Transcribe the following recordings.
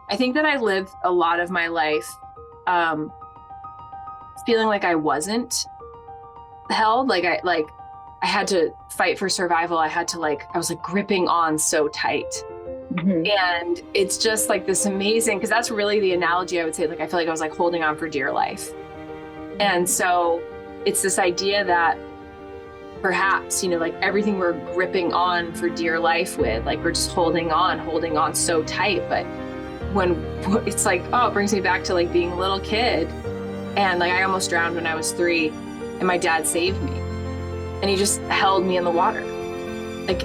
I think that I lived a lot of my life feeling like I wasn't held. I had to fight for survival. I was like gripping on so tight. Mm-hmm. And it's just like this amazing, because that's really the analogy I would say. Like, I feel like I was like holding on for dear life. And so it's this idea that perhaps, like everything we're gripping on for dear life with, like we're just holding on so tight. But when it's like, it brings me back to like being a little kid. And like, I almost drowned when I was 3 and my dad saved me and he just held me in the water. Like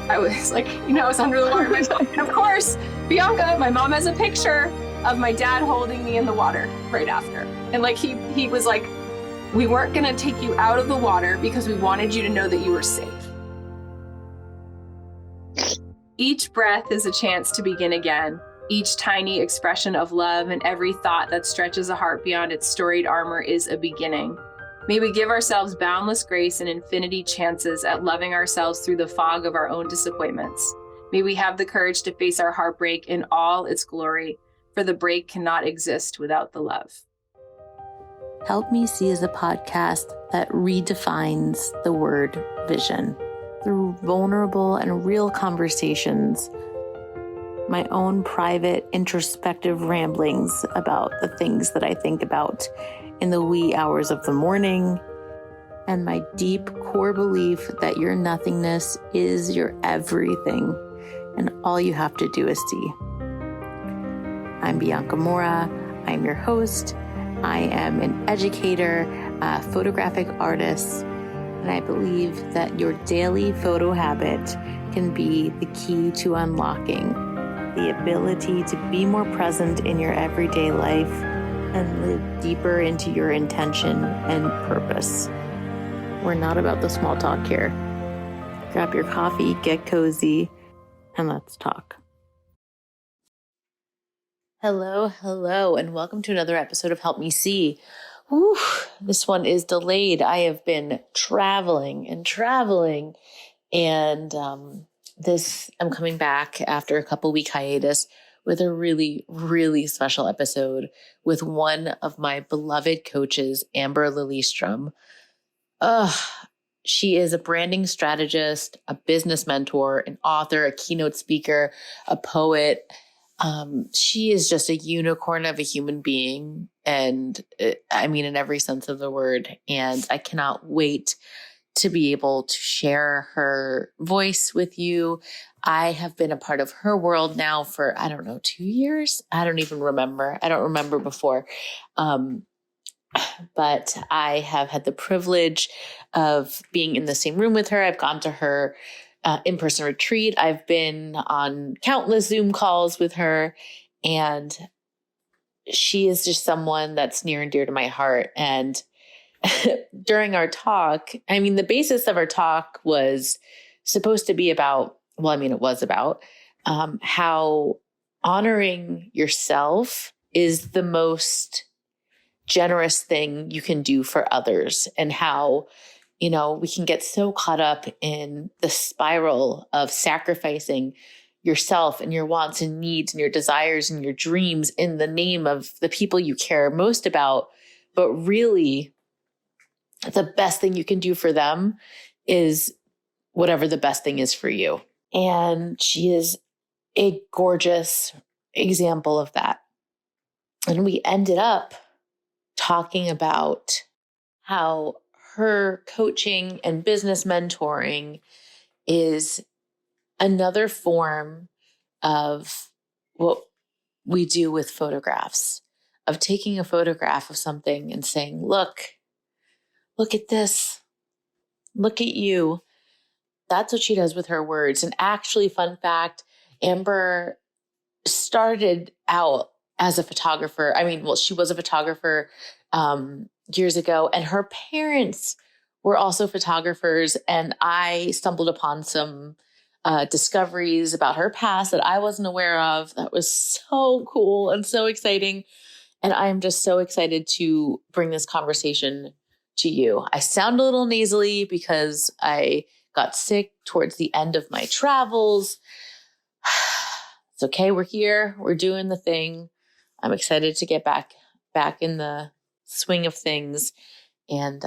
I was like, I was under the water. And of course, Bianca, my mom has a picture of my dad holding me in the water right after. And like, he was like, we weren't going to take you out of the water because we wanted you to know that you were safe. Each breath is a chance to begin again. Each tiny expression of love and every thought that stretches a heart beyond its storied armor is a beginning. May we give ourselves boundless grace and infinity chances at loving ourselves through the fog of our own disappointments. May we have the courage to face our heartbreak in all its glory, for the break cannot exist without the love. Help Me See is a podcast that redefines the word vision through vulnerable and real conversations, my own private introspective ramblings about the things that I think about in the wee hours of the morning, and my deep core belief that your nothingness is your everything, and all you have to do is see. I'm Bianca Mora. I'm your host. I am an educator, a photographic artist, and I believe that your daily photo habit can be the key to unlocking the ability to be more present in your everyday life and live deeper into your intention and purpose. We're not about the small talk here. Grab your coffee, get cozy, and let's talk. Hello, and welcome to another episode of Help Me See. Whew, this one is delayed. I have been traveling, and I'm coming back after a couple week hiatus with a really, really special episode with one of my beloved coaches, Amber Lilyestrom. She is a branding strategist, a business mentor, an author, a keynote speaker, a poet. She is just a unicorn of a human being. And I mean, in every sense of the word. And I cannot wait to be able to share her voice with you. I have been a part of her world now for, 2 years. I don't even remember. I don't remember before. But I have had the privilege of being in the same room with her. I've gone to her in-person retreat. I've been on countless Zoom calls with her, and she is just someone that's near and dear to my heart. And during our talk, the basis of our talk was supposed to be about, it was about how honoring yourself is the most generous thing you can do for others, and how we can get so caught up in the spiral of sacrificing yourself and your wants and needs and your desires and your dreams in the name of the people you care most about. But really, the best thing you can do for them is whatever the best thing is for you. And she is a gorgeous example of that. And we ended up talking about how her coaching and business mentoring is another form of what we do with photographs, of taking a photograph of something and saying, look at this, look at you. That's what she does with her words. And actually, fun fact, Amber started out as a photographer. She was a photographer years ago, and her parents were also photographers. And I stumbled upon some discoveries about her past that I wasn't aware of. That was so cool and so exciting. And I'm just so excited to bring this conversation to you. I sound a little nasally because I got sick towards the end of my travels. it's okay. We're here. We're doing the thing. I'm excited to get back in the swing of things. And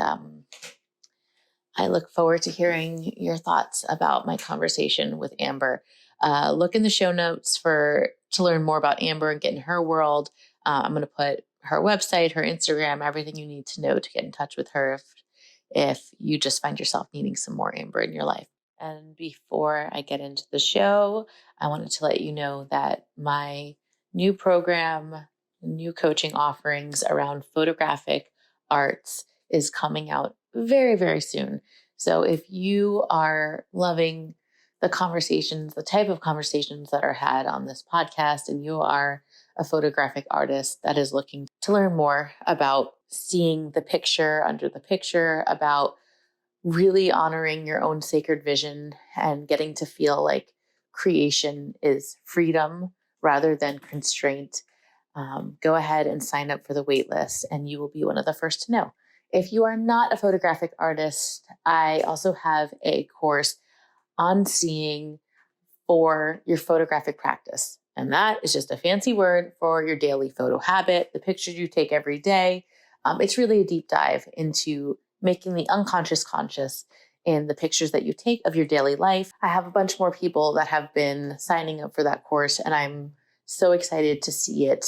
I look forward to hearing your thoughts about my conversation with Amber. Look in the show notes to learn more about Amber and get in her world. I'm going to put her website, her Instagram, everything you need to know to get in touch with her if you just find yourself needing some more Amber in your life. And before I get into the show, I wanted to let you know that my new program, new coaching offerings around photographic arts is coming out very, very soon. So if you are loving the conversations, the type of conversations that are had on this podcast, and you are a photographic artist that is looking to learn more about seeing the picture under the picture, about really honoring your own sacred vision and getting to feel like creation is freedom rather than constraint, go ahead and sign up for the waitlist, and you will be one of the first to know. If you are not a photographic artist, I also have a course on seeing for your photographic practice. And that is just a fancy word for your daily photo habit, the pictures you take every day. It's really a deep dive into making the unconscious conscious in the pictures that you take of your daily life. I have a bunch more people that have been signing up for that course, and I'm so excited to see it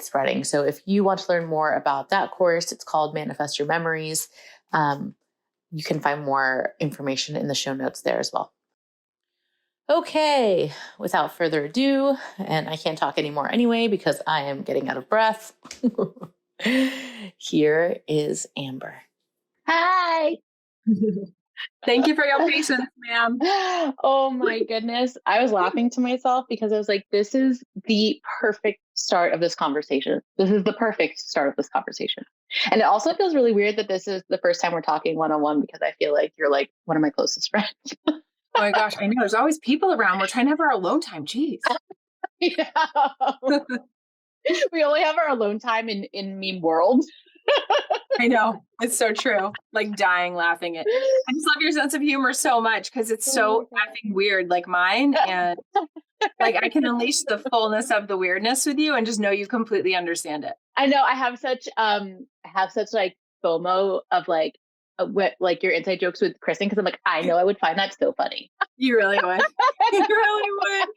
spreading. So if you want to learn more about that course, it's called Manifest Your Memories. You can find more information in the show notes there as well. Okay, without further ado, and I can't talk anymore anyway because I am getting out of breath. Here is Amber. Hi. Thank you for your patience, ma'am. Oh my goodness. I was laughing to myself because I was like, this is the perfect start of this conversation. This is the perfect start of this conversation. And it also feels really weird that this is the first time we're talking one-on-one because I feel like you're like one of my closest friends. Oh my gosh, I know. There's always people around. We're trying to have our alone time. Jeez. Yeah. We only have our alone time in meme world. I know. It's so true. Like dying laughing at. I just love your sense of humor so much because it's so effing weird like mine. And like I can unleash the fullness of the weirdness with you and just know you completely understand it. I know I have such like FOMO of like your inside jokes with Kristen because I'm like, I know I would find that so funny. You really would. You really would.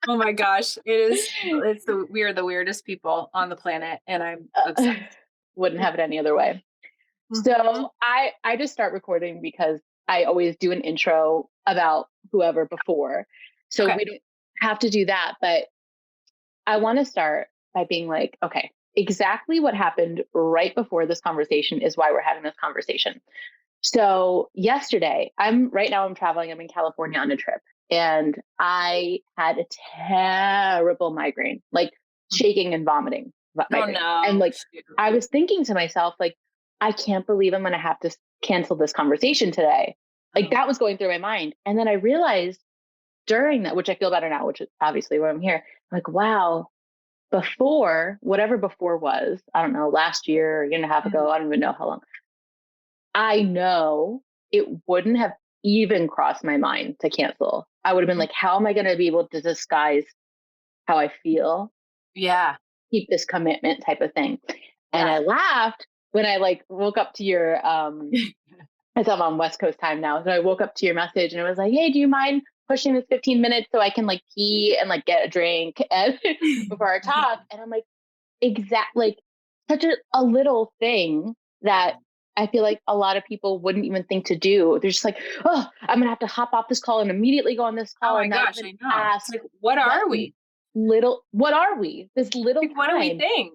Oh my gosh. We are the weirdest people on the planet and I'm obsessed. Wouldn't have it any other way. Mm-hmm. So I just start recording because I always do an intro about whoever before. So we don't have to do that. But I want to start by being like, okay, exactly what happened right before this conversation is why we're having this conversation. So yesterday, I'm traveling. I'm in California on a trip and I had a terrible migraine, like shaking and vomiting. Oh no. And like, I was thinking to myself, like, I can't believe I'm going to have to cancel this conversation today. Like that was going through my mind. And then I realized during that, which I feel better now, which is obviously why I'm here, like, wow, whatever before was, I don't know, last year, a year and a half ago, I don't even know how long. I know it wouldn't have even crossed my mind to cancel. I would have been like, how am I going to be able to disguise how I feel? Yeah. Keep this commitment type of thing. And I laughed when I like woke up to your, I'm on West Coast time now. So I woke up to your message and it was like, hey, do you mind pushing this 15 minutes so I can like pee and like get a drink and before our talk? And I'm like, like such a little thing that I feel like a lot of people wouldn't even think to do. They're just like, oh, I'm going to have to hop off this call and immediately go on this call. Oh my gosh, I know. Ask, like, what are we? What are we? This little like, what do we think?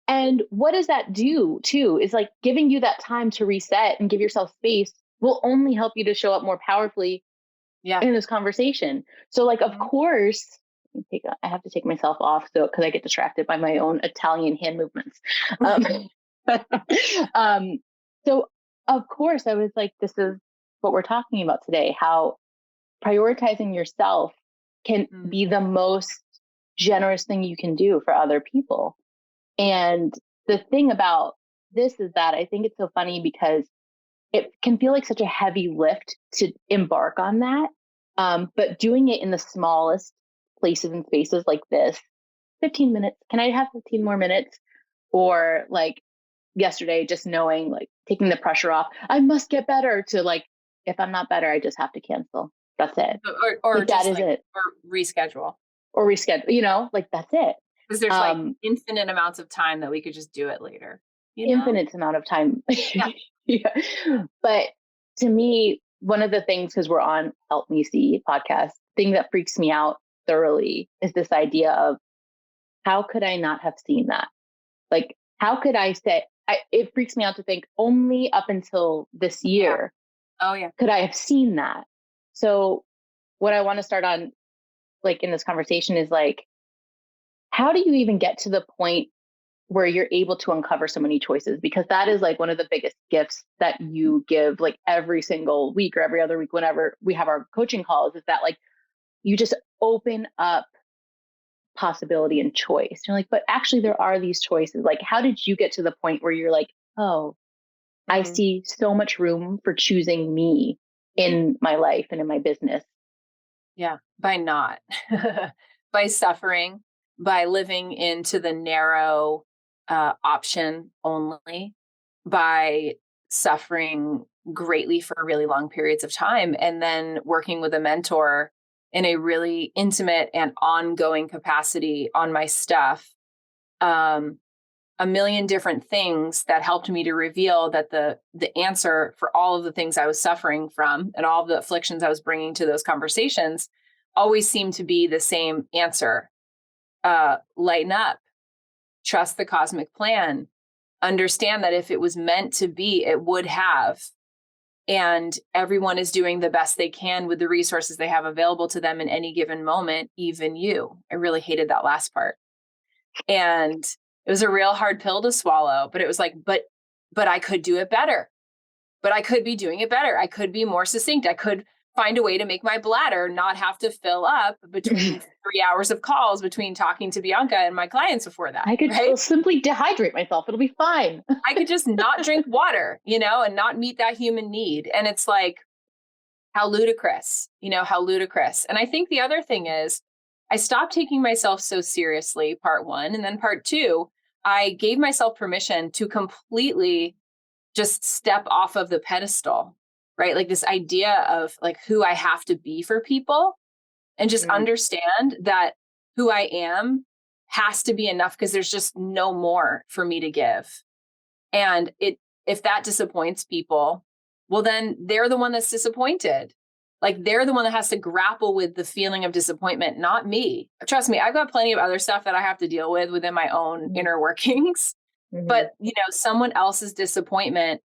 And what does that do too? Is like giving you that time to reset and give yourself space will only help you to show up more powerfully in this conversation. So like, of course, I have to take myself off because I get distracted by my own Italian hand movements. So of course I was like, this is what we're talking about today, how prioritizing yourself can be the most generous thing you can do for other people. And the thing about this is that I think it's so funny because it can feel like such a heavy lift to embark on that. But doing it in the smallest places and spaces like this, 15 minutes, can I have 15 more minutes? Or like yesterday, just knowing, like taking the pressure off, I must get better, to like, if I'm not better, I just have to cancel. That's it. Or like, just that is it. Or reschedule. Or reschedule, like that's it. Because there's like infinite amounts of time that we could just do it later. Infinite amount of time. Yeah. Yeah. But to me, one of the things, because we're on Help Me See podcast, thing that freaks me out thoroughly is this idea of, how could I not have seen that? Like, how could I say, it freaks me out to think only up until this year. Oh yeah. Could I have seen that? So what I want to start on, like in this conversation, is like, how do you even get to the point where you're able to uncover so many choices? Because that is like one of the biggest gifts that you give, like every single week or every other week, whenever we have our coaching calls, is that like, you just open up possibility and choice. You're like, but actually there are these choices. Like, how did you get to the point where you're like, oh, I see so much room for choosing me in my life and in my business? Yeah, by not, by suffering, by living into the narrow option only, by suffering greatly for really long periods of time, and then working with a mentor in a really intimate and ongoing capacity on my stuff. A million different things that helped me to reveal that the answer for all of the things I was suffering from and all of the afflictions I was bringing to those conversations always seemed to be the same answer. Lighten up, trust the cosmic plan, understand that if it was meant to be, it would have. And everyone is doing the best they can with the resources they have available to them in any given moment, even you. I really hated that last part. And it was a real hard pill to swallow, but it was like, but I could do it better. But I could be doing it better. I could be more succinct. I could find a way to make my bladder not have to fill up between 3 hours of calls between talking to Bianca and my clients before that. I could simply dehydrate myself. It'll be fine. I could just not drink water, and not meet that human need. And it's like, how ludicrous, how ludicrous. And I think the other thing is, I stopped taking myself so seriously, part one. And then part two, I gave myself permission to completely just step off of the pedestal, right? Like this idea of like who I have to be for people, and just understand that who I am has to be enough, because there's just no more for me to give. And if that disappoints people, well, then they're the one that's disappointed. Like they're the one that has to grapple with the feeling of disappointment, not me. Trust me, I've got plenty of other stuff that I have to deal with within my own inner workings. But, someone else's disappointment,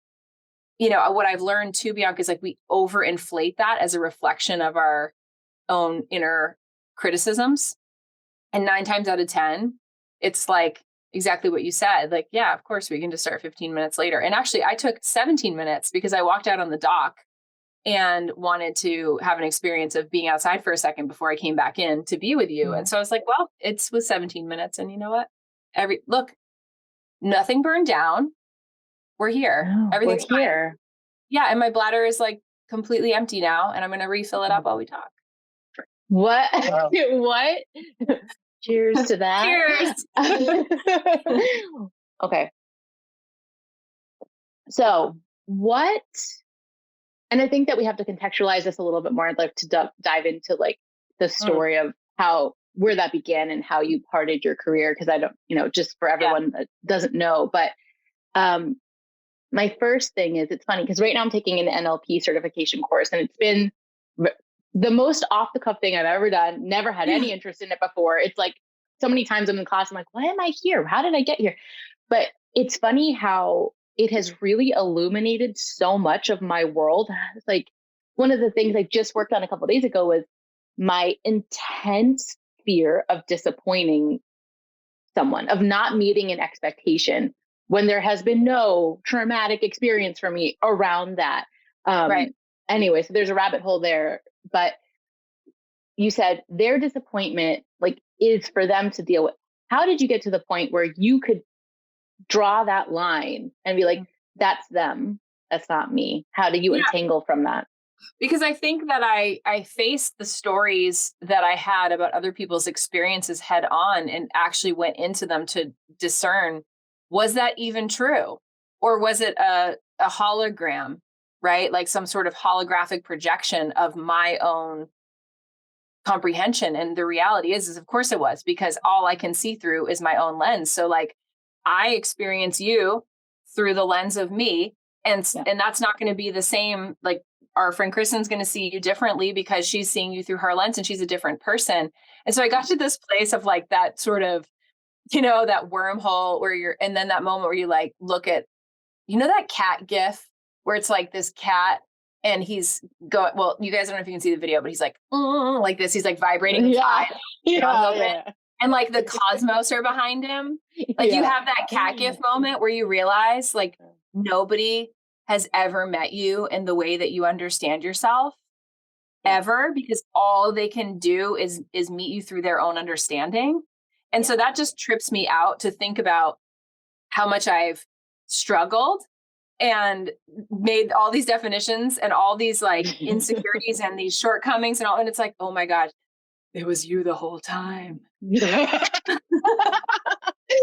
what I've learned too, Bianca, is like we overinflate that as a reflection of our own inner criticisms. And 9 times out of 10, it's like exactly what you said. Like, yeah, of course we can just start 15 minutes later. And actually I took 17 minutes because I walked out on the dock and wanted to have an experience of being outside for a second before I came back in to be with you. And so I was like, well, it was 17 minutes. And you know what? Look, nothing burned down. We're here. Everything's here. Fine. Yeah. And my bladder is like completely empty now. And I'm going to refill it up while we talk. What? Wow. What? Cheers to that. Cheers. Okay. So what, and I think that we have to contextualize this a little bit more. I'd like to dive into like the story of where that began and how you parted your career. Cause I don't, just for everyone that doesn't know, but, my first thing is, it's funny because right now I'm taking an NLP certification course, and it's been the most off the cuff thing I've ever done. Never had any interest in it before. It's like so many times I'm in class, I'm like, why am I here? How did I get here? But it's funny how it has really illuminated so much of my world. It's like one of the things I just worked on a couple of days ago was my intense fear of disappointing someone, of not meeting an expectation when there has been no traumatic experience for me around that. Right. Anyway, so there's a rabbit hole there, but you said their disappointment like is for them to deal with. How did you get to the point where you could draw that line and be like, that's them, that's not me? How do you untangle from that? Because I think that I faced the stories that I had about other people's experiences head on and actually went into them to discern, was that even true? Or was it a hologram, right? Like some sort of holographic projection of my own comprehension. And the reality is of course it was, because all I can see through is my own lens. So like I experience you through the lens of me. And that's not going to be the same. Like our friend Kristen's going to see you differently because she's seeing you through her lens and she's a different person. And so I got to this place of like that sort of, that wormhole where and then that moment where you like look at, that cat gif where it's like this cat and he's going, well, you guys don't know if you can see the video, but he's like this. He's like vibrating his eyes. Yeah. And like the cosmos are behind him. Like you have that cat gif moment where you realize like nobody has ever met you in the way that you understand yourself ever, because all they can do is meet you through their own understanding. And so that just trips me out to think about how much I've struggled and made all these definitions and all these like insecurities and these shortcomings and all. And it's like, oh my gosh, it was you the whole time.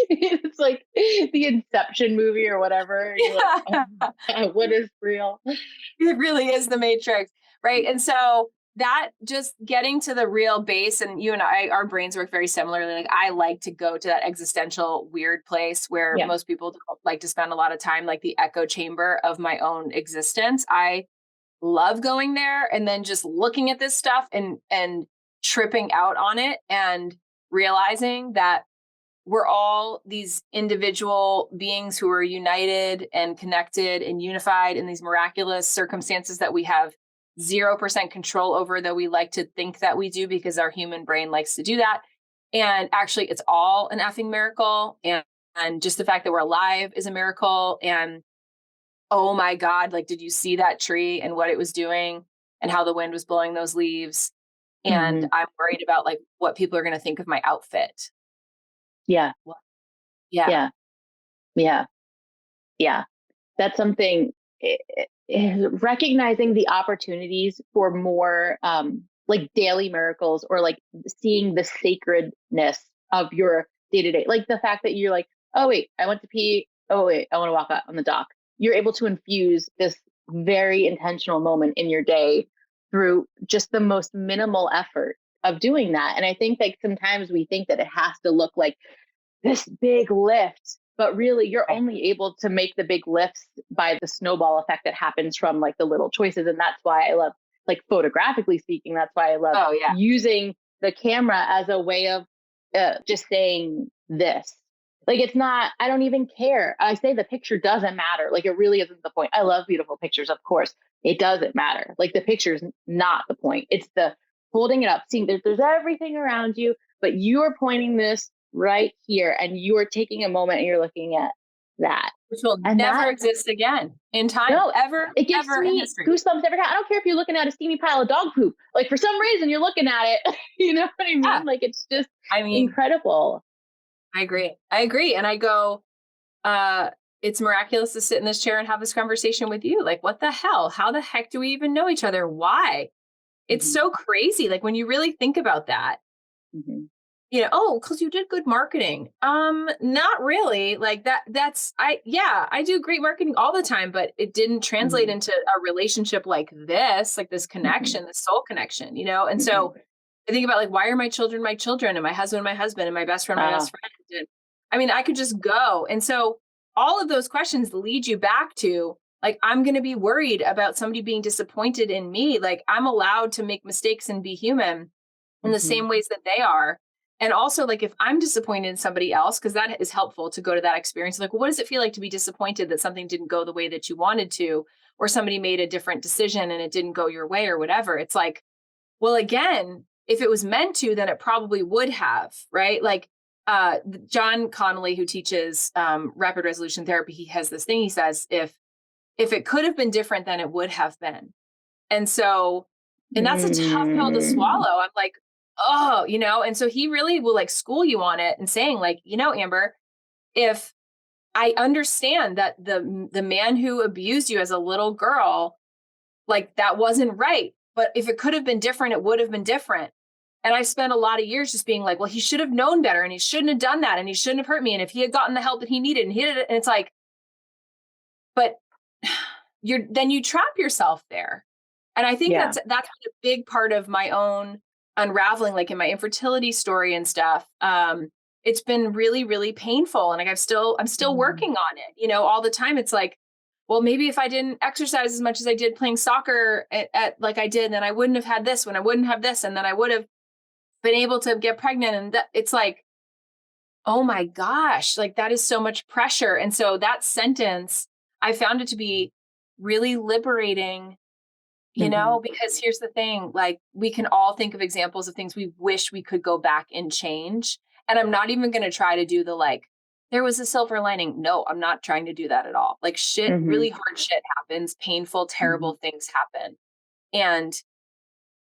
It's like the Inception movie or whatever. Like, oh, what is real? It really is the Matrix, right? And so that just getting to the real base, and you and I, our brains work very similarly. Like I like to go to that existential weird place where most people don't like to spend a lot of time, like the echo chamber of my own existence. I love going there and then just looking at this stuff and tripping out on it and realizing that we're all these individual beings who are united and connected and unified in these miraculous circumstances that we have 0% control over, though we like to think that we do because our human brain likes to do that. And actually, it's all an effing miracle. And just the fact that we're alive is a miracle. And oh my God, like, did you see that tree and what it was doing and how the wind was blowing those leaves? And I'm worried about like what people are going to think of my outfit. Yeah. That's something, recognizing the opportunities for more like daily miracles, or like seeing the sacredness of your day-to-day, like the fact that you're like, oh wait, I went to pee, oh wait, I want to walk out on the dock. You're able to infuse this very intentional moment in your day through just the most minimal effort of doing that. And I think like sometimes we think that it has to look like this big lift, but really you're only able to make the big lifts by the snowball effect that happens from like the little choices. And that's why I love, like photographically speaking, that's why I love using the camera as a way of just saying this. Like, it's not, I don't even care. I say the picture doesn't matter. Like, it really isn't the point. I love beautiful pictures, of course. It doesn't matter. Like, the picture's not the point. It's the holding it up, seeing that there's everything around you, but you are pointing this right here, and you are taking a moment and you're looking at that, which will never exist again in time. No, ever. It gives me goosebumps every time. I don't care if you're looking at a steamy pile of dog poop. Like, for some reason, you're looking at it. You know what I mean? Like, it's just, incredible. I agree. And I go, it's miraculous to sit in this chair and have this conversation with you. Like, what the hell? How the heck do we even know each other? Why? It's so crazy. Like, when you really think about that, because you did good marketing. Not really. Like I do great marketing all the time, but it didn't translate into a relationship like this connection, this soul connection, And so I think about like, why are my children, and my husband, and my best friend, my best friend. And I mean, I could just go. And so all of those questions lead you back to like, I'm going to be worried about somebody being disappointed in me. Like, I'm allowed to make mistakes and be human in the same ways that they are. And also, like, if I'm disappointed in somebody else, because that is helpful to go to that experience. Like, what does it feel like to be disappointed that something didn't go the way that you wanted to, or somebody made a different decision and it didn't go your way or whatever? It's like, well, again, if it was meant to, then it probably would have, right? Like John Connolly, who teaches rapid resolution therapy, he has this thing. He says, if it could have been different, then it would have been. And so, and that's a tough pill to swallow. I'm like, oh, and so he really will like school you on it and saying like, Amber, if I understand that the man who abused you as a little girl like that wasn't right. But if it could have been different, it would have been different. And I spent a lot of years just being like, well, he should have known better and he shouldn't have done that and he shouldn't have hurt me. And if he had gotten the help that he needed and he did it, and it's like, but then you trap yourself there. And I think that's been a big part of my own unraveling, like in my infertility story and stuff. It's been really, really painful. And like, I'm still working on it, you know, all the time. It's like, well, maybe if I didn't exercise as much as I did playing soccer at like I did, then I wouldn't have had this when I wouldn't have this. And then I would have been able to get pregnant. And it's like, oh my gosh, like that is so much pressure. And so that sentence, I found it to be really liberating, you know, because here's the thing, like we can all think of examples of things we wish we could go back and change. And I'm not even going to try to do the like, there was a silver lining. No, I'm not trying to do that at all. Like shit, really hard shit happens, painful, terrible things happen. And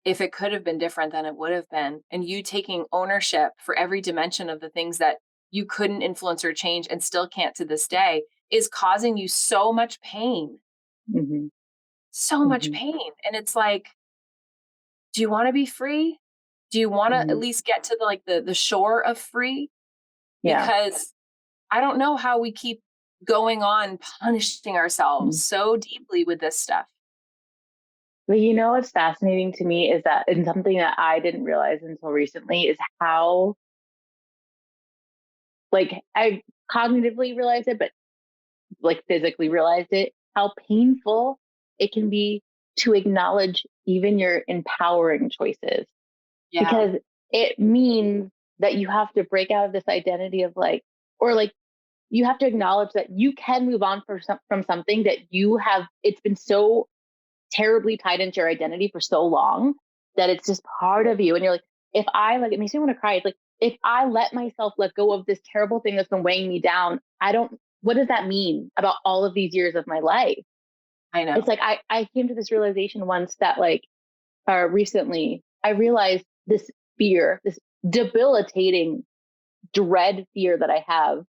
if it could have been different, then it would have been. And you taking ownership for every dimension of the things that you couldn't influence or change and still can't to this day is causing you so much pain. So much pain. And it's like, do you want to be free? Do you want to at least get to the shore of free? Because I don't know how we keep going on punishing ourselves so deeply with this stuff. But you know what's fascinating to me is that, and something that I didn't realize until recently, is how, like, I cognitively realized it, but like physically realized it, how painful it can be to acknowledge even your empowering choices. Because it means that you have to break out of this identity of like, or like, you have to acknowledge that you can move on from something that it's been so terribly tied into your identity for so long that it's just part of you. And you're like, it makes me want to cry. It's like, if I let myself let go of this terrible thing that's been weighing me down, what does that mean about all of these years of my life? I know. It's like, I came to this realization once that like, recently I realized this fear, this debilitating dread fear that I have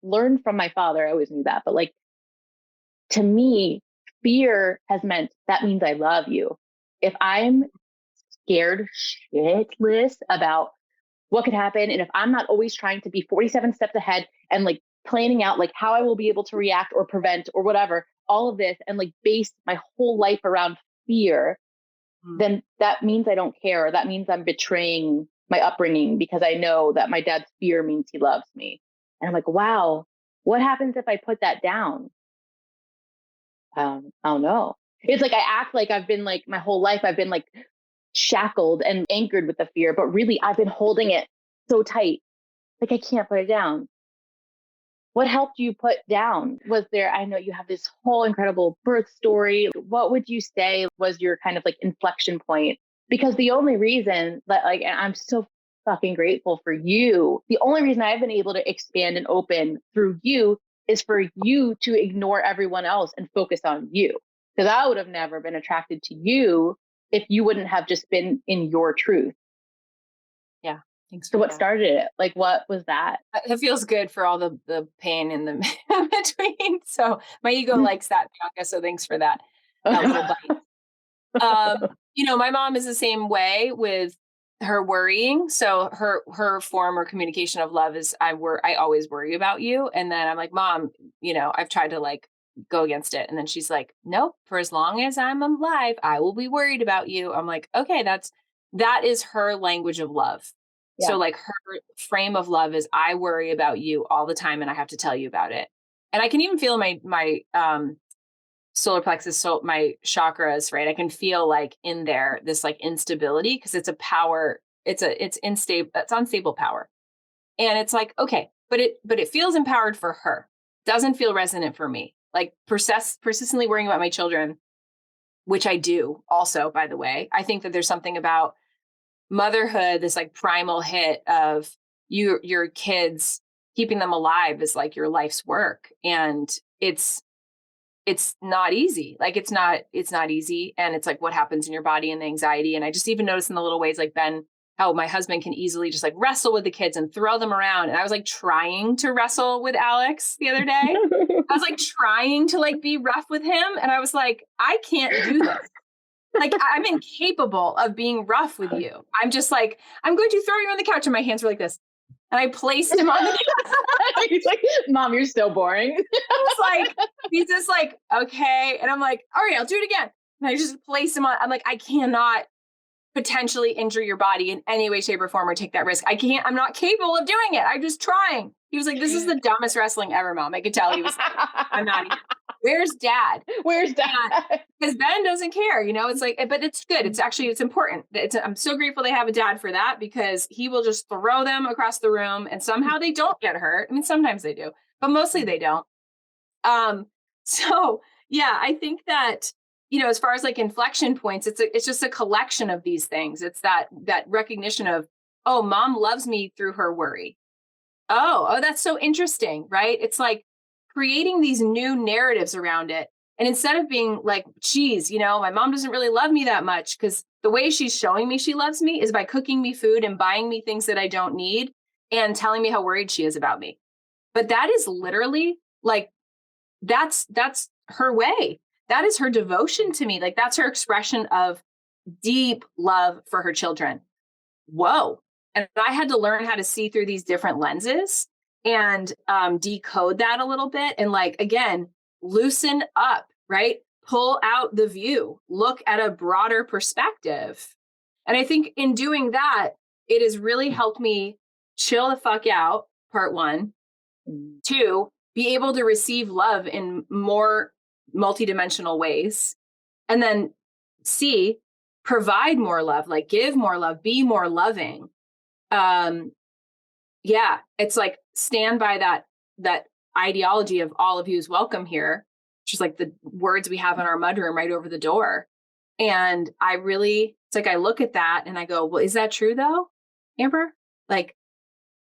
learned from my father. I always knew that, but like, to me, fear has meant that means I love you. If I'm scared shitless about what could happen, and if I'm not always trying to be 47 steps ahead and like planning out like how I will be able to react or prevent or whatever, all of this, and like base my whole life around fear, then that means I don't care. That means I'm betraying my upbringing because I know that my dad's fear means he loves me. And I'm like, wow, what happens if I put that down? I don't know. It's like I act like I've been like my whole life, I've been like shackled and anchored with the fear, but really I've been holding it so tight. Like I can't put it down. What helped you put down? I know you have this whole incredible birth story. What would you say was your kind of like inflection point? Because the only reason that like, and I'm so fucking grateful for you. The only reason I've been able to expand and open through you is for you to ignore everyone else and focus on you. Because I would have never been attracted to you if you wouldn't have just been in your truth. Yeah. Thanks. So what started it? Like, what was that? It feels good for all the pain in the between. So my ego likes that, Bianca. So thanks for that little bite. You know, my mom is the same way with her worrying. So her form or communication of love is I always worry about you. And then I'm like, Mom, you know, I've tried to like go against it. And then she's like, nope, for as long as I'm alive, I will be worried about you. I'm like, okay, that is her language of love. Yeah. So like her frame of love is I worry about you all the time and I have to tell you about it. And I can even feel my solar plexus, so my chakras, right? I can feel like in there this like instability because it's a power, it's unstable power. And it's like, okay, but it feels empowered for her. Doesn't feel resonant for me. Like persistently worrying about my children, which I do also, by the way. I think that there's something about motherhood, this like primal hit of your kids, keeping them alive is like your life's work. And it's not easy. Like it's not easy. And it's like what happens in your body and the anxiety. And I just even noticed in the little ways like Ben how my husband can easily just like wrestle with the kids and throw them around. And I was like trying to wrestle with Alex the other day. I was like trying to like be rough with him. And I was like, I can't do this. Like, I'm incapable of being rough with you. I'm just like, I'm going to throw you on the couch, and my hands were like this. And I placed him on the couch. He's like, Mom, you're so boring. He's just like, okay. And I'm like, all right, I'll do it again. And I just placed him on. I'm like, I cannot potentially injure your body in any way, shape, or form or take that risk. I'm not capable of doing it. I'm just trying. He was like, this is the dumbest wrestling ever, Mom. I could tell he was like, I'm not even. Where's Dad? Where's Dad? Because Ben doesn't care, it's like, but it's good. It's important. I'm so grateful they have a dad for that, because he will just throw them across the room and somehow they don't get hurt. I mean, sometimes they do, but mostly they don't. So yeah, I think that, as far as like inflection points, it's just a collection of these things. It's that recognition of, oh, Mom loves me through her worry. Oh, that's so interesting, right? It's like creating these new narratives around it. And instead of being like, geez, my mom doesn't really love me that much, because the way she's showing me she loves me is by cooking me food and buying me things that I don't need and telling me how worried she is about me. But that is literally like, that's her way. That is her devotion to me. Like, that's her expression of deep love for her children. Whoa. And I had to learn how to see through these different lenses and decode that a little bit. And like, again, loosen up, right? Pull out the view, look at a broader perspective. And I think in doing that, it has really helped me chill the fuck out, part one. Two, be able to receive love in more multidimensional ways. And then C, provide more love, like give more love, be more loving. Yeah, it's like stand by that ideology of all of you is welcome here, which is like the words we have in our mudroom right over the door. And it's like, I look at that and I go, well, is that true though, Amber? Like,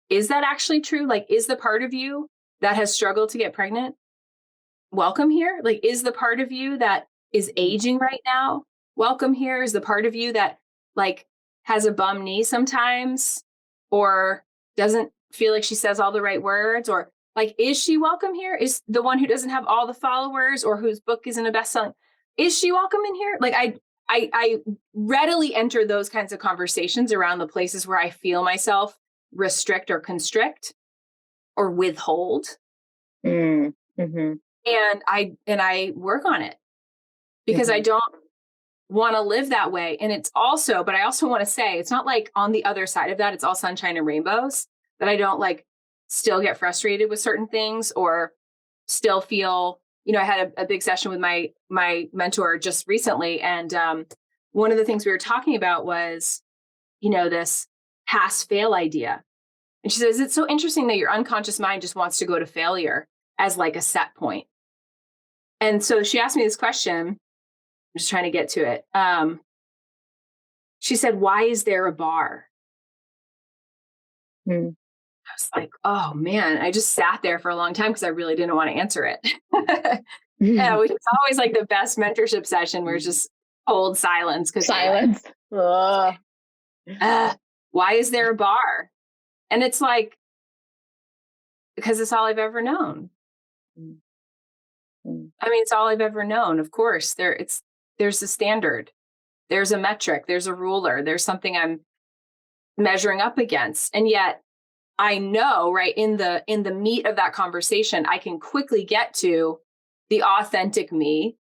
is that actually true? Like, is the part of you that has struggled to get pregnant welcome here? Like, is the part of you that is aging right now welcome here? Is the part of you that like has a bum knee sometimes, or doesn't feel like she says all the right words, or like, is she welcome here? Is the one who doesn't have all the followers or whose book isn't a bestselling, is she welcome in here? Like, I readily enter those kinds of conversations around the places where I feel myself restrict or constrict or withhold. Mm-hmm. And I work on it, because I don't want to live that way. And but I also want to say, it's not like on the other side of that, it's all sunshine and rainbows, that I don't like still get frustrated with certain things or still feel, I had a big session with my mentor just recently. And one of the things we were talking about was, this pass fail idea. And she says, it's so interesting that your unconscious mind just wants to go to failure as like a set point. And so she asked me this question. I'm just trying to get to it. She said, why is there a bar? I was like, oh man, I just sat there for a long time because I really didn't want to answer it. Yeah, which is always like the best mentorship session where it's just cold silence. Silence. Like, why is there a bar? And it's like, because it's all I've ever known. I mean, it's all I've ever known. Of course, there's a standard, there's a metric, there's a ruler, there's something I'm measuring up against. And yet I know, right, in the meat of that conversation, I can quickly get to the authentic me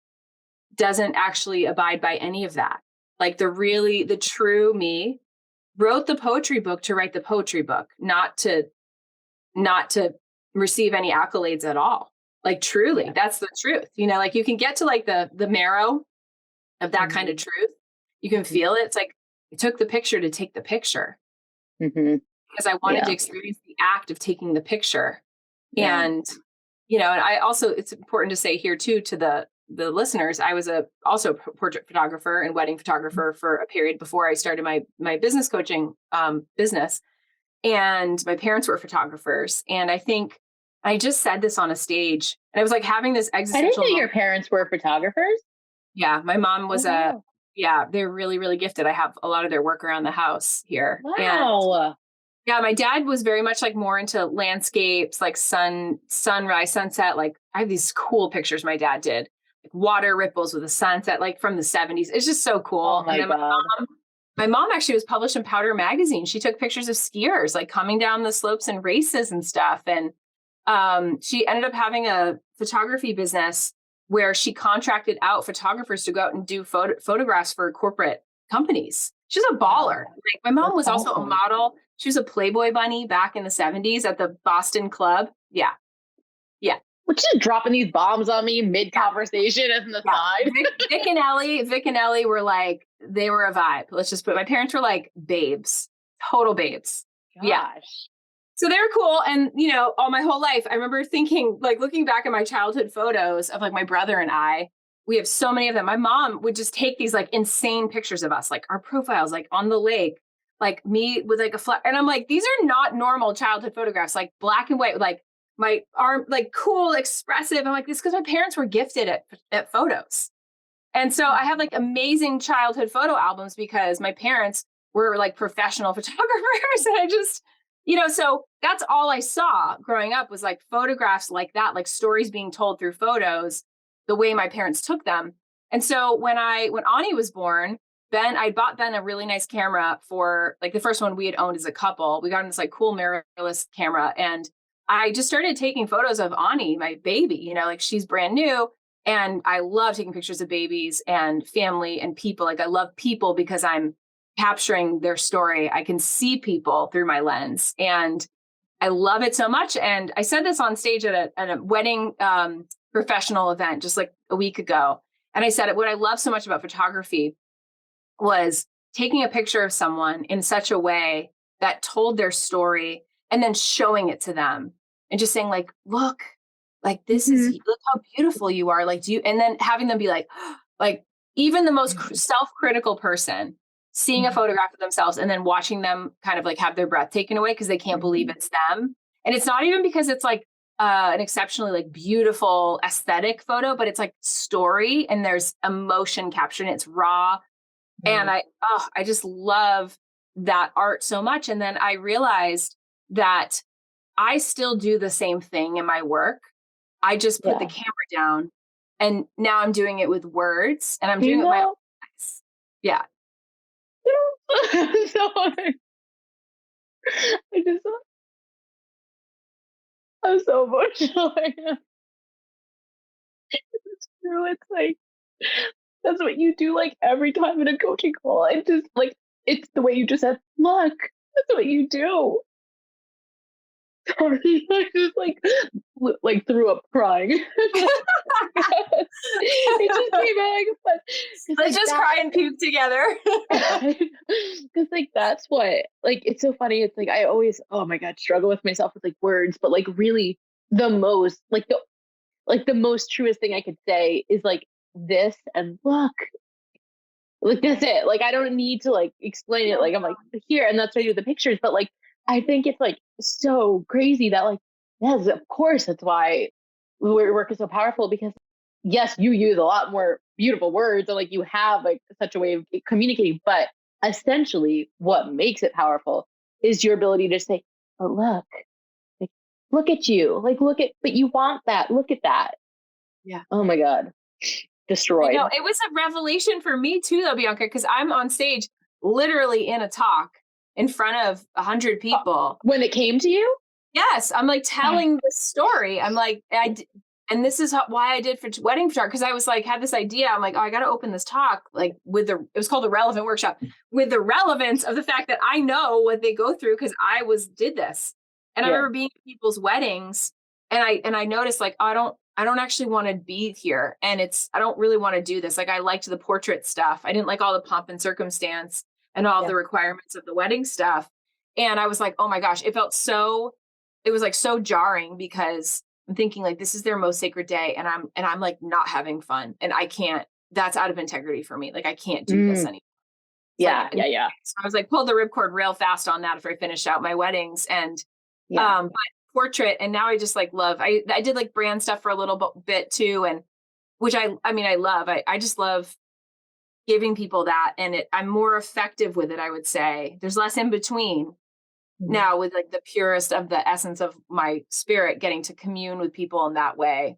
doesn't actually abide by any of that. Like the true me wrote the poetry book to write the poetry book, not to receive any accolades at all. Like truly, that's the truth. Like you can get to like the marrow of that kind of truth. You can feel it. It's like I took the picture to take the picture because I wanted to experience the act of taking the picture. And, and I also, it's important to say here too, to the listeners, I was also a portrait photographer and wedding photographer for a period before I started my business coaching business. And my parents were photographers. And I think I just said this on a stage, and I was like having this existential. I didn't know your parents were photographers. Yeah, my mom was Yeah, they're really, really gifted. I have a lot of their work around the house here. And Wow. yeah, my dad was very much like more into landscapes, like sunrise, sunset. Like I have these cool pictures my dad did, like water ripples with a sunset, like from the 70s. It's just so Oh cool. And my then God. my mom actually was published in Powder Magazine. She took pictures of skiers like coming down the slopes and races and stuff. And she ended up having a photography business where she contracted out photographers to go out and do photographs for corporate companies. She's a baller. Like my mom was also a model. She was a Playboy bunny back in the 70s at the Boston Club. Yeah. Yeah. Which is dropping these bombs on me mid conversation as an aside. Vic and Ellie were like, they were a vibe. Let's just put, my parents were like babes, total babes. Gosh. Yeah. So they were cool. And, you know, all my whole life, I remember thinking, like looking back at my childhood photos of like my brother and I, we have so many of them. My mom would just take these like insane pictures of us, like our profiles, like on the lake, like me with like a flag. And I'm like, these are not normal childhood photographs, like black and white, like my arm, like cool, expressive. I'm like, this because my parents were gifted at photos. And so I have like amazing childhood photo albums because my parents were like professional photographers. And I just, you know, so that's all I saw growing up was like photographs like that, like stories being told through photos, the way my parents took them. And so when Ani was born, I bought Ben a really nice camera for like the first one we had owned as a couple. We got him this like cool mirrorless camera. And I just started taking photos of Ani, my baby, you know, like she's brand new. And I love taking pictures of babies and family and people. Like I love people because I'm capturing their story. I can see people through my lens and I love it so much. And I said this on stage at a wedding professional event just like a week ago. And I said what I love so much about photography was taking a picture of someone in such a way that told their story and then showing it to them and just saying like, look, like this is, look how beautiful you are. Like, and then having them be like even the most self-critical person seeing a photograph of themselves and then watching them kind of like have their breath taken away because they can't believe it's them. And it's not even because it's like an exceptionally like beautiful aesthetic photo, but it's like story and there's emotion captured and it's raw. And I just love that art so much. And then I realized that I still do the same thing in my work. I just put the camera down and now I'm doing it with words and I'm doing it with my own eyes. Yeah. So I'm so emotional right now. It's true. It's like that's what you do like every time in a coaching call. It's just like it's the way you just said, look, that's what you do. Sorry, I just like threw up crying. It just came out, but let's just cry and puke together. Because like that's what like it's so funny. It's like I always, oh my God, struggle with myself with like words, but like really the most the most truest thing I could say is like this and look. Like that's it. Like I don't need to like explain it. Like I'm like here, and that's what I do with the pictures. But like I think it's like so crazy that like yes, of course that's why your work is so powerful because yes, you use a lot more beautiful words and like you have like such a way of communicating. But essentially, what makes it powerful is your ability to say, "Oh look, like look at you, like look at, but you want that. Look at that." Yeah. Oh my God. Destroyed. You know, it was a revelation for me too, though, Bianca, because I'm on stage literally in a talk in front of 100 people. When it came to you? Yes, I'm like telling the story. I'm like, and this is why I did for wedding photography because I was like, had this idea. I'm like, oh, I got to open this talk like with it was called the relevant workshop with the relevance of the fact that I know what they go through because I did this. And I remember being at people's weddings and I noticed like, oh, I don't actually want to be here. And I don't really want to do this. Like I liked the portrait stuff. I didn't like all the pomp and circumstance and all the requirements of the wedding stuff. And I was like, oh my gosh, it was like so jarring because I'm thinking like, this is their most sacred day. And I'm like not having fun and I can't, that's out of integrity for me. Like I can't do this anymore. Yeah. So I was like, pulled the ripcord real fast on that after I finished out my weddings and, but portrait. And now I just like love, I did like brand stuff for a little bit too. And which I mean, I love, I just love giving people that, and I'm more effective with it, I would say. There's less in between now with like the purest of the essence of my spirit getting to commune with people in that way.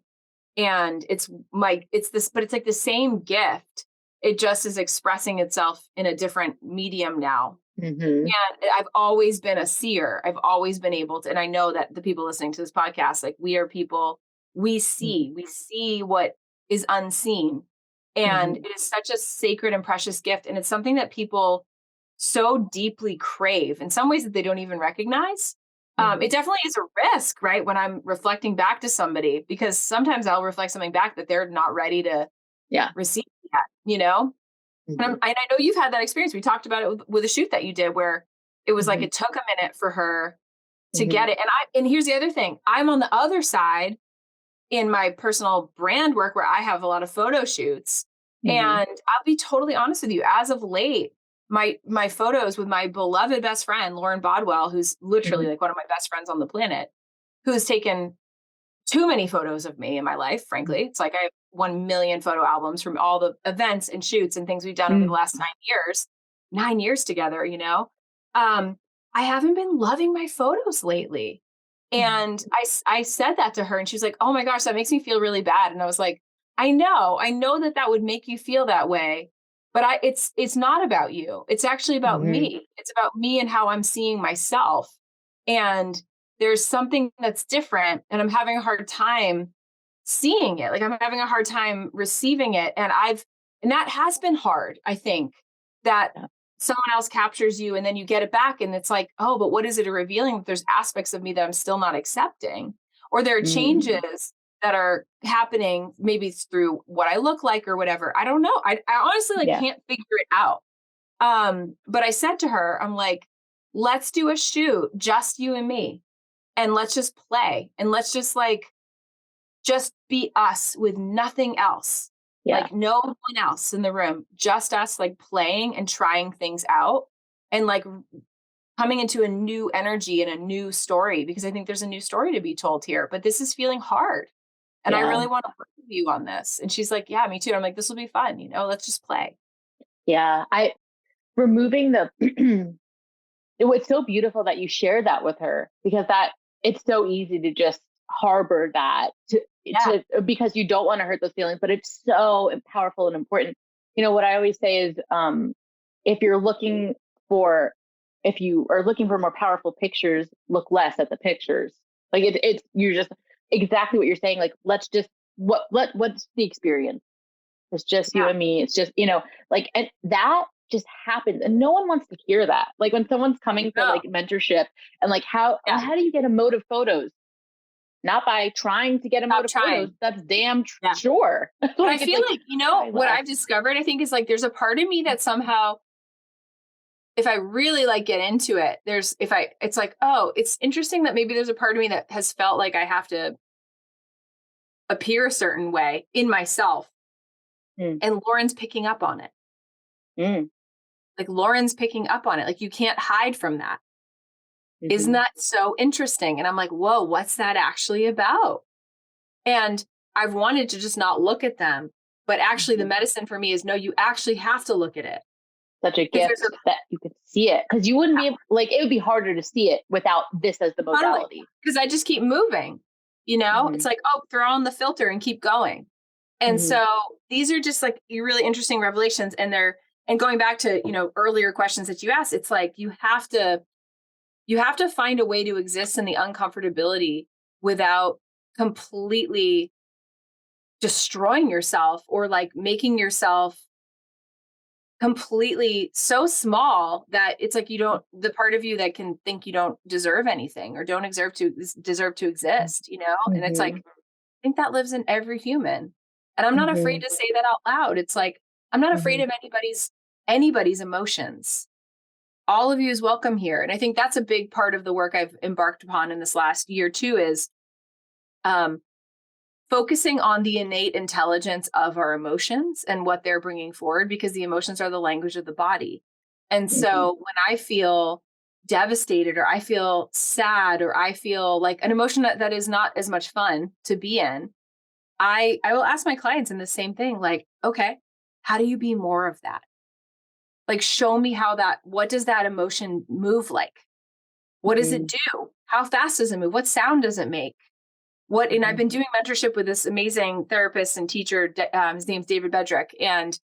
And it's like the same gift. It just is expressing itself in a different medium now. And I've always been a seer. I've always been able to, and I know that the people listening to this podcast, like we are people, we see what is unseen. And it is such a sacred and precious gift. And it's something that people so deeply crave in some ways that they don't even recognize. It definitely is a risk, right? When I'm reflecting back to somebody, because sometimes I'll reflect something back that they're not ready to receive yet, you know? And I know you've had that experience. We talked about it with a shoot that you did where it was like, it took a minute for her to get it. And here's the other thing. I'm on the other side in my personal brand work where I have a lot of photo shoots. And I'll be totally honest with you, as of late, my photos with my beloved best friend, Lauren Bodwell, who's literally like one of my best friends on the planet, who has taken too many photos of me in my life, frankly. It's like I have 1 million photo albums from all the events and shoots and things we've done over the last 9 years together, you know? I haven't been loving my photos lately. And I said that to her and she was like, oh my gosh, that makes me feel really bad. And I was like, I know that would make you feel that way, but it's not about you. It's actually about me. It's about me and how I'm seeing myself. And there's something that's different and I'm having a hard time seeing it. Like I'm having a hard time receiving it. And that has been hard. I think that someone else captures you and then you get it back and it's like, oh, but what is it revealing? There's aspects of me that I'm still not accepting, or there are changes that are happening maybe through what I look like or whatever. I don't know. I honestly can't figure it out. But I said to her, I'm like, let's do a shoot, just you and me. And let's just play. And let's just be us with nothing else. Like no one else in the room, just us like playing and trying things out and like coming into a new energy and a new story, because I think there's a new story to be told here, but this is feeling hard. And I really want to work with you on this. And she's like, yeah, me too. I'm like, this will be fun. You know, let's just play. Yeah. Removing it's so beautiful that you shared that with her, because it's so easy to just harbor that because you don't want to hurt those feelings, but it's so powerful and important. You know, what I always say is, if you are looking for more powerful pictures, look less at the pictures. Like you're just exactly what you're saying. Like, let's just, what's the experience? It's just you and me. It's just, you know, like, and that just happens. And no one wants to hear that. Like when someone's coming for like mentorship and like, how do you get emotive photos? Not by trying to get emotive photos. That's damn sure. But I feel like, you know, what I've discovered, I think is like, there's a part of me that somehow, if I really like get into it, it's like, oh, it's interesting that maybe there's a part of me that has felt like I have to appear a certain way in myself. And Lauren's picking up on it. Like Lauren's picking up on it. Like you can't hide from that. Isn't that so interesting? And I'm like, whoa, what's that actually about? And I've wanted to just not look at them. But actually the medicine for me is, no, you actually have to look at it. Such a gift that you could see it. Because you wouldn't be like, it would be harder to see it without this as the modality. Because I just keep moving, you know? It's like, oh, throw on the filter and keep going. And so these are just like really interesting revelations. And going back to, you know, earlier questions that you asked, it's like, you have to find a way to exist in the uncomfortability without completely destroying yourself or like making yourself completely so small that it's like the part of you that can think you don't deserve anything or don't deserve to exist, you know? And it's like, I think that lives in every human. And I'm not afraid to say that out loud. It's like, I'm not afraid of anybody's emotions. All of you is welcome here. And I think that's a big part of the work I've embarked upon in this last year too, is focusing on the innate intelligence of our emotions and what they're bringing forward, because the emotions are the language of the body. And so when I feel devastated or I feel sad or I feel like an emotion that is not as much fun to be in, I will ask my clients in the same thing, like, okay, how do you be more of that? Like, show me what does that emotion move like? What does it do? How fast does it move? What sound does it make? And I've been doing mentorship with this amazing therapist and teacher. His name's David Bedrick, and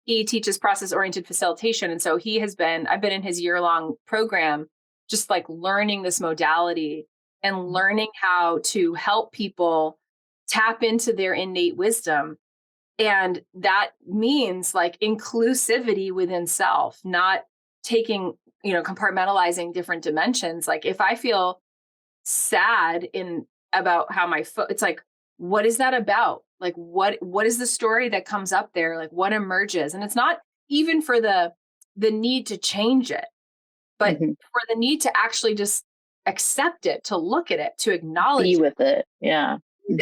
he teaches process-oriented facilitation. And so I've been in his year-long program, just like learning this modality and learning how to help people tap into their innate wisdom. And that means like inclusivity within self, not taking, compartmentalizing different dimensions. Like if I feel sad about how my foot, it's like, what is that about? Like, what is the story that comes up there? Like what emerges? And it's not even for the need to change it, but for the need to actually just accept it, to look at it, to acknowledge be with it. Yeah.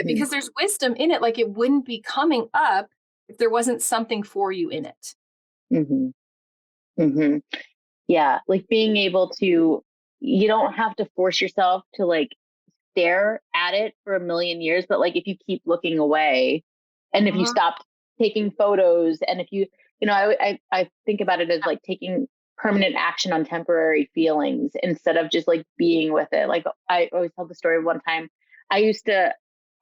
Because there's wisdom in it. Like it wouldn't be coming up if there wasn't something for you in it. Yeah. Like being able to, you don't have to force yourself to like stare at it for a million years, but like if you keep looking away and if you stop taking photos, and if you, I think about it as like taking permanent action on temporary feelings instead of just like being with it. Like I always tell the story of one time I used to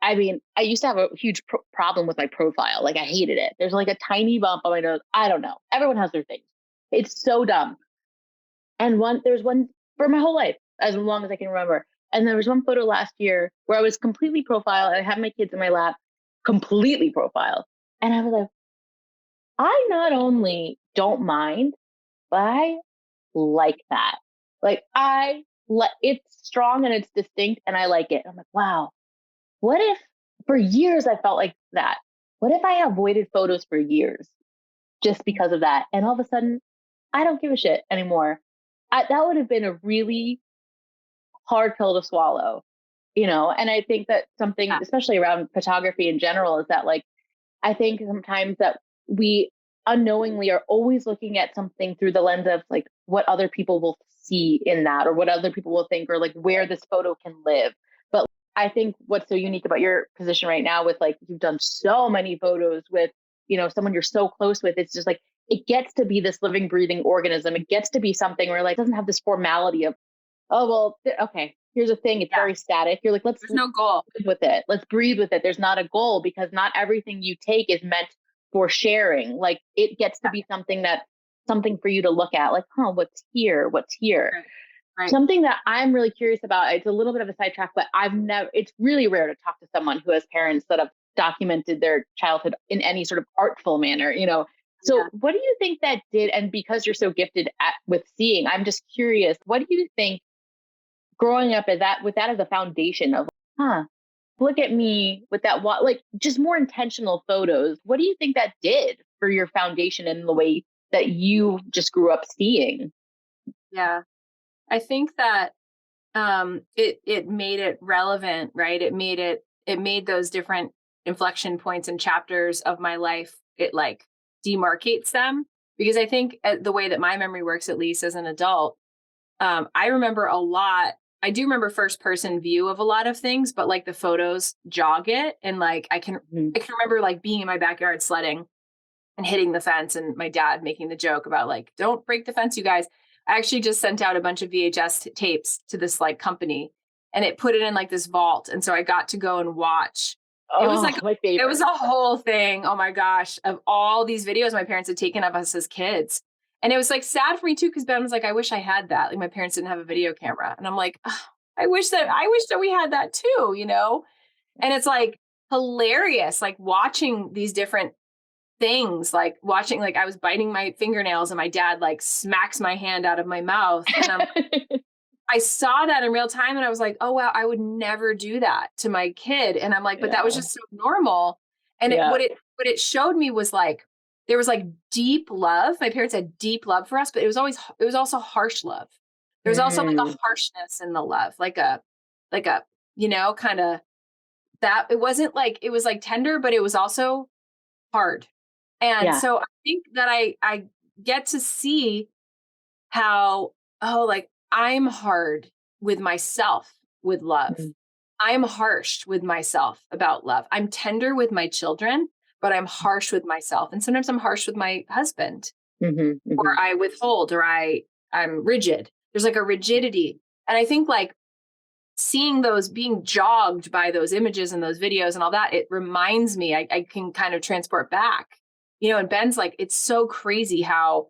have a huge problem with my profile. Like I hated it. There's like a tiny bump on my nose. I don't know. Everyone has their things. It's so dumb. And there's one for my whole life, as long as I can remember. And there was one photo last year where I was completely profile. I had my kids in my lap, completely profile. And I was like, I not only don't mind, but I like that. Like it's strong and it's distinct and I like it. I'm like, wow, what if for years I felt like that? What if I avoided photos for years just because of that? And all of a sudden, I don't give a shit anymore. That would have been a really hard pill to swallow, and I think that something, especially around photography in general, is that like, I think sometimes that we unknowingly are always looking at something through the lens of like what other people will see in that, or what other people will think, or like where this photo can live. But I think what's so unique about your position right now with like, you've done so many photos with, someone you're so close with, it's just like, it gets to be this living, breathing organism. It gets to be something where like, it doesn't have this formality of, oh, well, okay, here's a thing. It's very static. You're like, there's no goal with it. Let's breathe with it. There's not a goal, because not everything you take is meant for sharing. Like it gets to be something for you to look at, like, what's here? What's here? Right. Something that I'm really curious about, it's a little bit of a sidetrack, but it's really rare to talk to someone who has parents that have documented their childhood in any sort of artful manner, So what do you think that did? And because you're so gifted with seeing, I'm just curious, what do you think growing up with that as a foundation of, look at me with that, like just more intentional photos. What do you think that did for your foundation and the way that you just grew up seeing? Yeah, I think that it made it relevant, right? It made those different inflection points and chapters of my life, it like demarcates them, because I think the way that my memory works, at least as an adult, I remember a lot. I do remember first person view of a lot of things, but like the photos jog it. And like, I can remember like being in my backyard sledding and hitting the fence, and my dad making the joke about like, don't break the fence, you guys. I actually just sent out a bunch of VHS tapes to this like company, and it put it in like this vault. And so I got to go and watch. It was like, my favorite. It was a whole thing. Oh my gosh. Of all these videos my parents had taken of us as kids. And it was like sad for me too, because Ben was like, I wish I had that. Like my parents didn't have a video camera. And I'm like, I wish that we had that too, And it's like hilarious, like watching these different things, like watching, like I was biting my fingernails and my dad like smacks my hand out of my mouth. And I saw that in real time and I was like, oh wow, I would never do that to my kid. And I'm like, but that was just so normal. And what it showed me was like, there was like deep love. My parents had deep love for us, but it was also harsh love. There was also like a harshness in the love, like a, kind of that. It wasn't like, it was like tender, but it was also hard. And so I think that I get to see how, like I'm hard with myself with love. I'm harsh with myself about love. I'm tender with my children, but I'm harsh with myself. And sometimes I'm harsh with my husband, Mm-hmm, or I withhold, or I'm rigid. There's like a rigidity. And I think like seeing those, being jogged by those images and those videos and all that, it reminds me, I can kind of transport back, and Ben's like, it's so crazy how,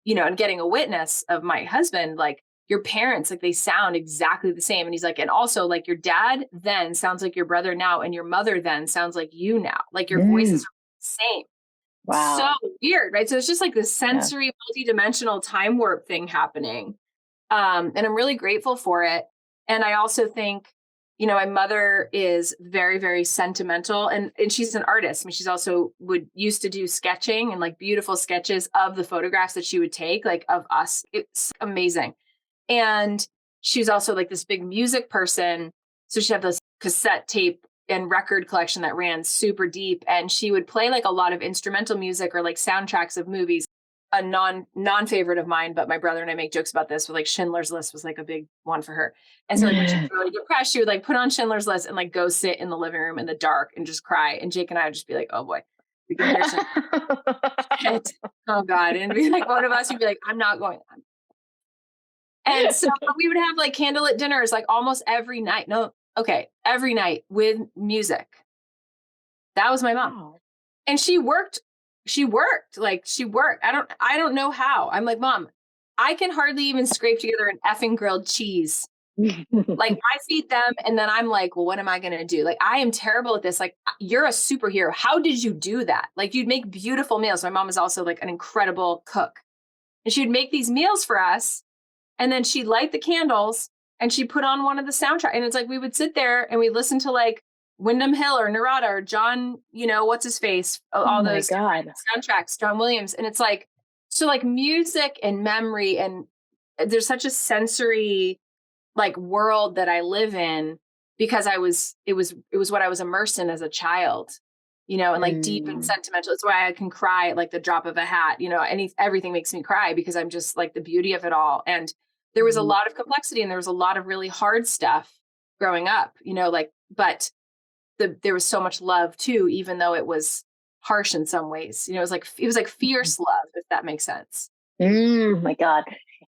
and getting a witness of my husband, like your parents, like they sound exactly the same. And he's like, and also like your dad then sounds like your brother now, and your mother then sounds like you now, like your voices are the same. Wow. So weird, right? So it's just like this sensory, multidimensional time warp thing happening. And I'm really grateful for it. And I also think, my mother is very, very sentimental, and she's an artist. I mean, she's also used to do sketching and like beautiful sketches of the photographs that she would take, like of us. It's amazing. And she was also like this big music person. So she had this cassette tape and record collection that ran super deep. And she would play like a lot of instrumental music or like soundtracks of movies. A non favorite of mine, but my brother and I make jokes about this. With like Schindler's List was like a big one for her. And so like when she was really depressed, she would like put on Schindler's List and like go sit in the living room in the dark and just cry. And Jake and I would just be like, oh boy, we can hear some shit. Oh God. And be like, one of us would be like, I'm not going on. And so we would have like candlelit dinners like almost every night. Every night with music. That was my mom. Wow. And she worked. I don't know how. I'm like, Mom, I can hardly even scrape together an effing grilled cheese. Like I feed them and then I'm like, well, what am I going to do? Like, I am terrible at this. Like, you're a superhero. How did you do that? Like, you'd make beautiful meals. My mom is also like an incredible cook, and she'd make these meals for us. And then she'd light the candles and she'd put on one of the soundtrack. And it's like, we would sit there and we'd listen to like Wyndham Hill or Narada or John, what's his face, all those soundtracks, John Williams. And it's like, so like music and memory, and there's such a sensory like world that I live in because it was what I was immersed in as a child, and like deep and sentimental. It's why I can cry at like the drop of a hat, everything makes me cry because I'm just like the beauty of it all. And there was a lot of complexity and there was a lot of really hard stuff growing up, but there was so much love too, even though it was harsh in some ways. It was like fierce love, if that makes sense. My God.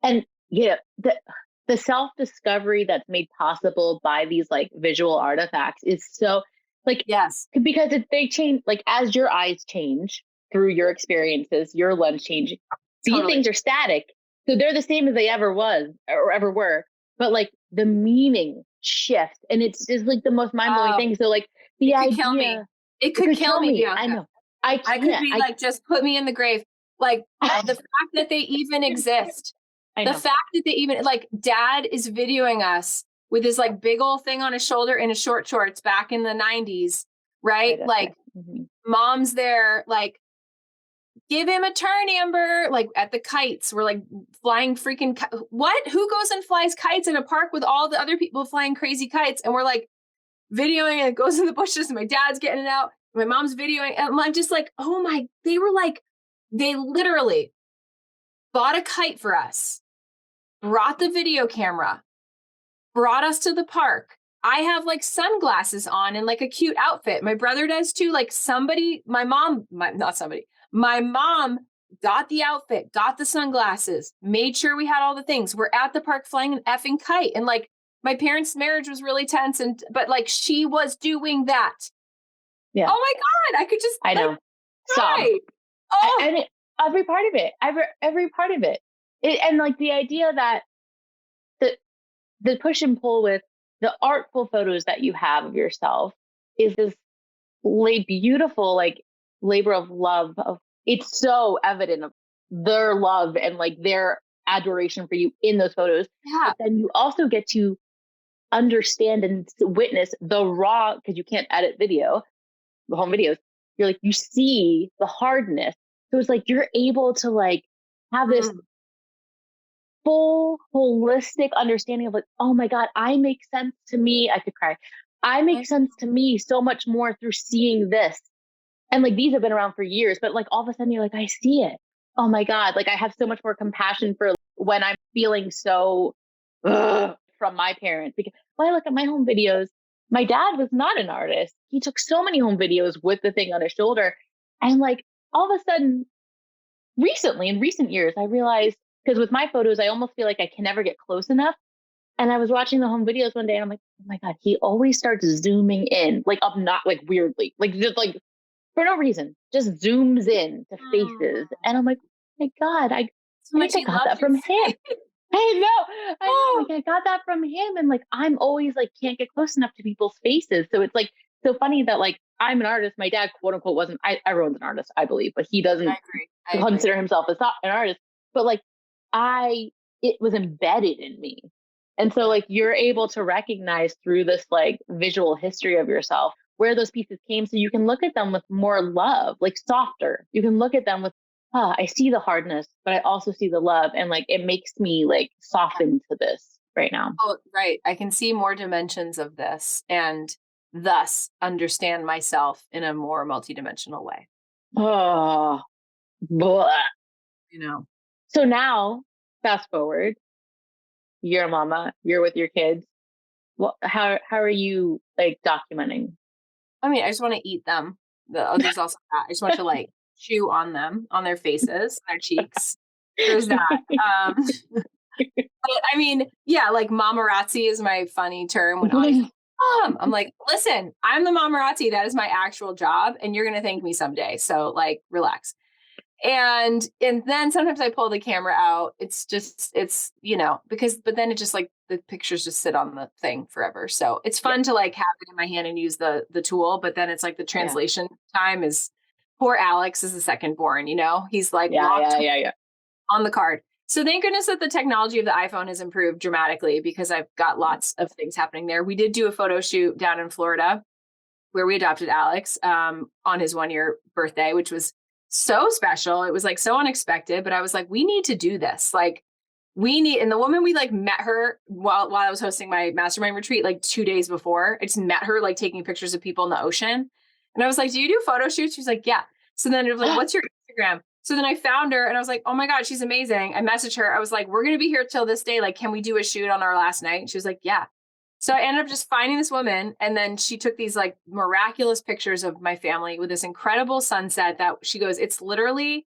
And the self-discovery that's made possible by these like visual artifacts is so like, yes, because they change, like as your eyes change through your experiences, your lens change, these things are static. So they're the same as they ever was or ever were, but like the meaning shifts, and it's just like the most mind-blowing thing. So like the idea, kill me. It could kill me. Bianca. I know. I could be like, just put me in the grave. Like the fact that they even exist, the fact that they even like Dad is videoing us with his like big old thing on his shoulder in his short shorts back in the 90s, right? Like Mom's there, like, give him a turn, Amber. Like at the kites, we're like flying freaking what? Who goes and flies kites in a park with all the other people flying crazy kites? And we're like videoing and it goes in the bushes and my dad's getting it out. My mom's videoing and I'm just like, oh my, they literally bought a kite for us, brought the video camera, brought us to the park. I have like sunglasses on and like a cute outfit. My brother does too. Like my mom got the outfit, got the sunglasses, made sure we had all the things. We're at the park flying an effing kite. And like my parents' marriage was really tense, but like she was doing that. Yeah. Oh my God. I could just, I know. Cry. Oh, and every part of it, every part of it. And like the idea that the push and pull with the artful photos that you have of yourself is this beautiful, like labor of love. It's so evident of their love and like their adoration for you in those photos. Yeah. But then you also get to understand and witness the raw, because you can't edit the home videos. You're like, you see the hardness. So it's like, you're able to like have this full holistic understanding of like, oh my God, I make sense to me. I could cry. I make sense to me so much more through seeing this. And like, these have been around for years, but like all of a sudden you're like, I see it. Oh my God. Like I have so much more compassion for when I'm feeling so from my parents, because when I look at my home videos, my dad was not an artist. He took so many home videos with the thing on his shoulder. And like all of a sudden, recently, in recent years, I realized, because with my photos, I almost feel like I can never get close enough. And I was watching the home videos one day and I'm like, oh my God, he always starts zooming in, like I'm not like weirdly, like just like for no reason, just zooms in to faces. And I'm like, oh my God, So I much think I he got loves that your from him. face. I know, Oh, like I got that from him. And like, I'm always like, can't get close enough to people's faces. So it's like, so funny that like, I'm an artist. My dad, quote unquote, wasn't, everyone's an artist, I believe, but he I doesn't agree. I agree. consider himself as an artist. But like, it was embedded in me. And so like, you're able to recognize through this like visual history of yourself where those pieces came. So you can look at them with more love, like softer. You can look at them with, I see the hardness, but I also see the love. And like, it makes me like soften to this right now. Oh, right. I can see more dimensions of this and thus understand myself in a more multidimensional way. Oh, blah. You know, So now, fast forward, you're a mama, you're with your kids. Well, how are you like documenting? I mean, I just want to eat them. There's also that. I just want to like chew on them, on their faces, their cheeks. There's that. But I mean, yeah, like mamarazzi is my funny term when I I'm like, listen, I'm the mamarazzi. That is my actual job, and you're gonna thank me someday. So like, relax. And then sometimes I pull the camera out. It's because but then it just like the pictures just sit on the thing forever. So it's Yeah, fun to like have it in my hand and use the tool, but then it's like the yeah, translation time is poor Alex is the second born, he's like locked yeah. on the card. So thank goodness that the technology of the iPhone has improved dramatically because I've got lots of things happening there. We did do a photo shoot down in Florida where we adopted Alex on his 1 year birthday, which was so special. It was like so unexpected, but I was like, we need to do this. Like and the woman we like met her while I was hosting my mastermind retreat, like 2 days before. I just met her like taking pictures of people in the ocean. And I was like, do you do photo shoots? She's like, yeah. So then it was like, what's your Instagram? So then I found her and I was like, oh my God, she's amazing. I messaged her. I was like, we're going to be here till this day. Like, can we do a shoot on our last night? And she was like, yeah. So I ended up just finding this woman. And then she took these like miraculous pictures of my family with this incredible sunset that she goes, it's literally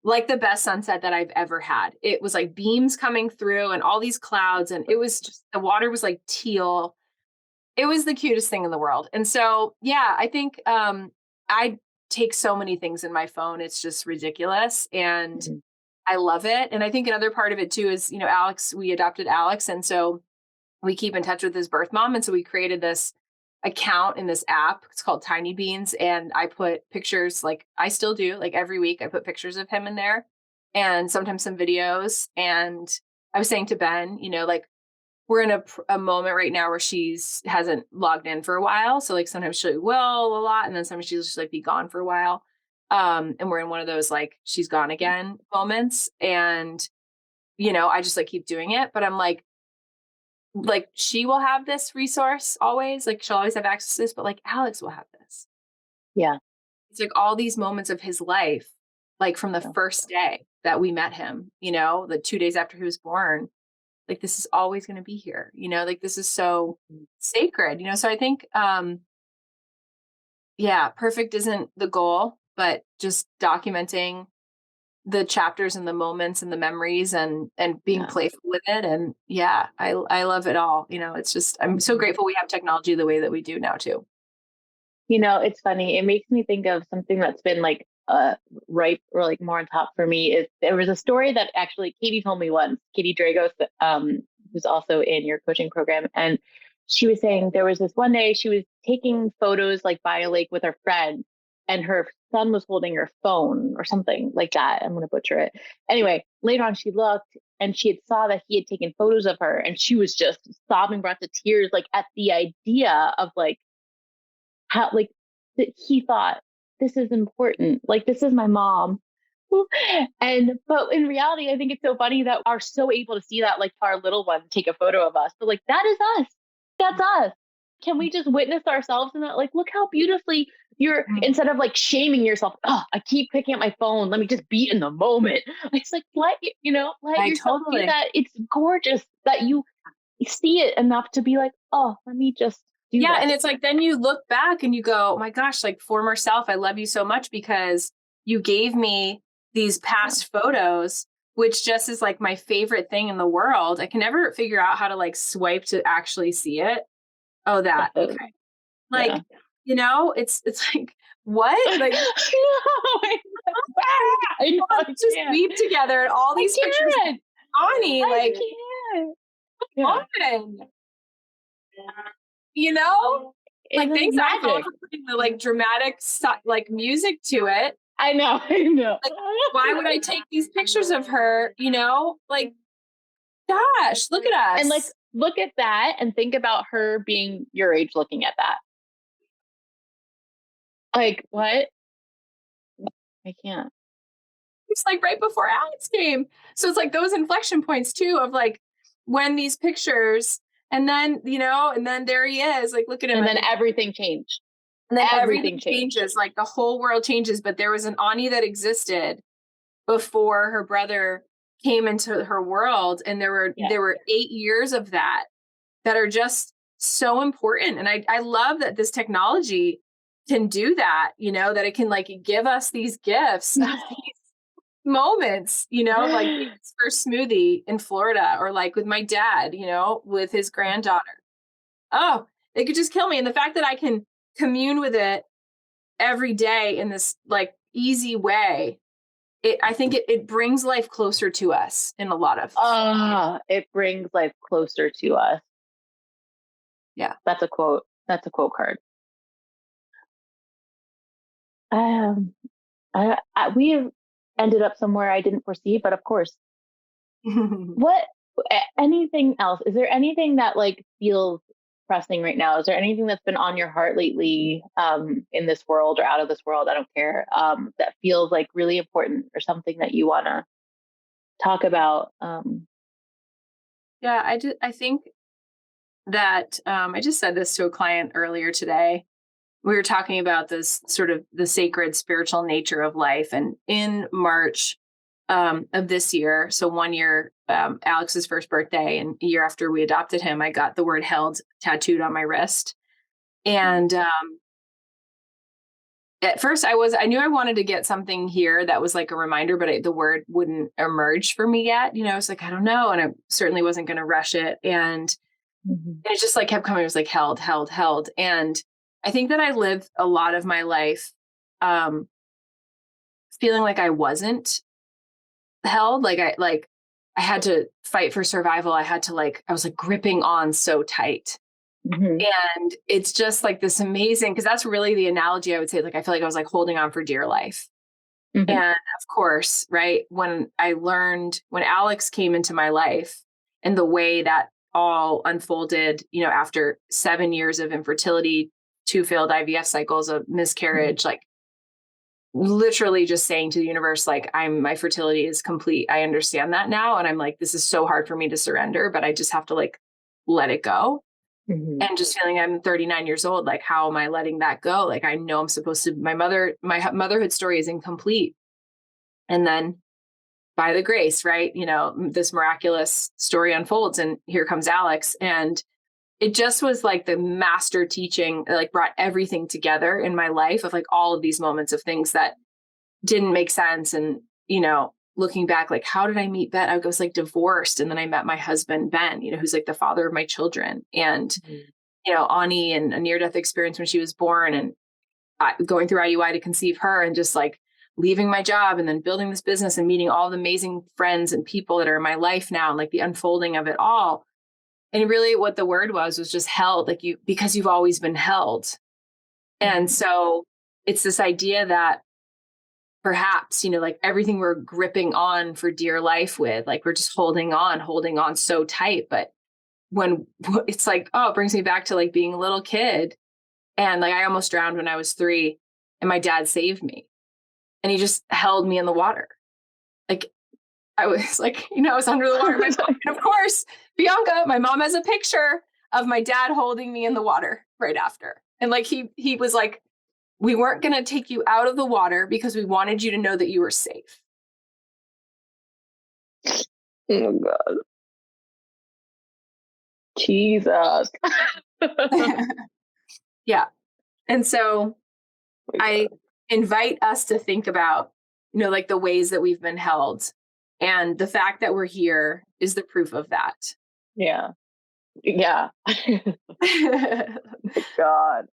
like the best sunset that I've ever had. It was like beams coming through and all these clouds. And it was just, the water was like teal. It was the cutest thing in the world. And so, yeah, I think I take so many things in my phone. It's just ridiculous. And Mhm. I love it. And I think another part of it too is, Alex, we adopted Alex. And so we keep in touch with his birth mom. And so we created this account in this app. It's called Tiny Beans. And I put pictures, like I still do, like every week, I put pictures of him in there and sometimes some videos. And I was saying to Ben, like we're in a moment right now where she's hasn't logged in for a while. So like sometimes she will a lot. And then sometimes she'll just like be gone for a while. And we're in one of those like she's gone again moments. And, I just like keep doing it. But I'm like she will have this resource always, like she'll always have access to this, but like Alex will have this. Yeah. It's like all these moments of his life, like from the Yeah. first day that we met him, the 2 days after he was born, like this is always going to be here, like this is so sacred, so I think yeah, perfect isn't the goal, but just documenting the chapters and the moments and the memories and being Yeah. playful with it. And yeah, I love it all. It's just, I'm so grateful we have technology the way that we do now too. It's funny. It makes me think of something that's been like ripe or like more on top for me is there was a story that actually Katie told me once, Katie Dragos, who's also in your coaching program. And she was saying there was this one day she was taking photos like by a lake with her friend and her son was holding her phone or something like that. I'm going to butcher it. Anyway, later on she looked and she had saw that he had taken photos of her and she was just sobbing, brought to tears, like at the idea of like, how like that he thought this is important, like this is my mom. And but in reality I think it's so funny that are so able to see that, like our little one take a photo of us, but like that is us, that's us. Can we just witness ourselves in that? Like, look how beautifully you're, instead of like shaming yourself, oh, I keep picking up my phone, let me just be in the moment. It's like let I yourself do totally, that. It's gorgeous that you see it enough to be like, oh, let me just do Yeah. that. And it's like, then you look back and you go, oh my gosh, like former self, I love you so much because you gave me these past photos, which just is like my favorite thing in the world. I can never figure out how to like swipe to actually see it. Oh, that. Okay. Like, it's like, what? Like, I know, I just can't. weave together and all these pictures of Ani, like, can't. on, you know? Like, It's thanks magic. iPhone for putting the like dramatic like music to it. I know. Like, why would I take these pictures of her? Like, gosh, look at us. And like, look at that and think about her being your age looking at that. Like, what? I can't. It's like right before Alex came. So it's like those inflection points too of like when these pictures and then, and then there he is, like, look at him. And then everything changed. And then everything changes, like the whole world changes. But there was an Ani that existed before her brother came into her world. And there were 8 years of that are just so important. And I love that this technology can do that, that it can like give us these gifts of these moments, like his first smoothie in Florida, or like with my dad, with his granddaughter. Oh, it could just kill me. And the fact that I can commune with it every day in this like easy way, I think it brings life closer to us in a lot of. It brings life closer to us. Yeah. That's a quote. That's a quote card. We have ended up somewhere I didn't foresee, but of course. Anything else? Is there anything that like feels pressing right now? Is there anything that's been on your heart lately, in this world or out of this world? I don't care. That feels like really important, or something that you want to talk about? Yeah, I think that I just said this to a client earlier today. We were talking about this sort of the sacred spiritual nature of life. And in March of this year, so 1 year, Alex's first birthday, and a year after we adopted him, I got the word held tattooed on my wrist. And at first I knew I wanted to get something here that was like a reminder, but the word wouldn't emerge for me yet. I was like, I don't know. And I certainly wasn't going to rush it. And it just like kept coming. It was like held, held, held. And I think that I lived a lot of my life feeling like I wasn't held. Like I had to fight for survival. I was like gripping on so tight. And it's just like this amazing, because that's really the analogy I would say. Like, I feel like I was like holding on for dear life. And of course, right, when Alex came into my life and the way that all unfolded, after 7 years of infertility, 2 failed IVF cycles, of miscarriage, like literally just saying to the universe, like, my fertility is complete. I understand that now. And I'm like, this is so hard for me to surrender, but I just have to like let it go. And just feeling I'm 39 years old, like, how am I letting that go? Like, I know I'm supposed to, my motherhood story is incomplete. And then by the grace, right, this miraculous story unfolds, and here comes Alex. And it just was like the master teaching, like brought everything together in my life, of like all of these moments of things that didn't make sense. And, looking back, like, how did I meet Ben? I was like divorced. And then I met my husband, Ben, who's like the father of my children. And, Ani, and a near-death experience when she was born, and going through IUI to conceive her, and just like leaving my job and then building this business and meeting all the amazing friends and people that are in my life now, and like the unfolding of it all. And really what the word was just held, like because you've always been held. And so it's this idea that perhaps, like everything we're gripping on for dear life with, like we're just holding on so tight. But when it's like, oh, it brings me back to like being a little kid. And like, I almost drowned when I was 3, and my dad saved me, and he just held me in the water. Like, I was like, I was under the water. And of course, Bianca, my mom, has a picture of my dad holding me in the water right after. And like, he was like, we weren't going to take you out of the water because we wanted you to know that you were safe. Oh God. Jesus. Yeah. And so I invite us to think about, like the ways that we've been held. And the fact that we're here is the proof of that. Yeah. Yeah. God.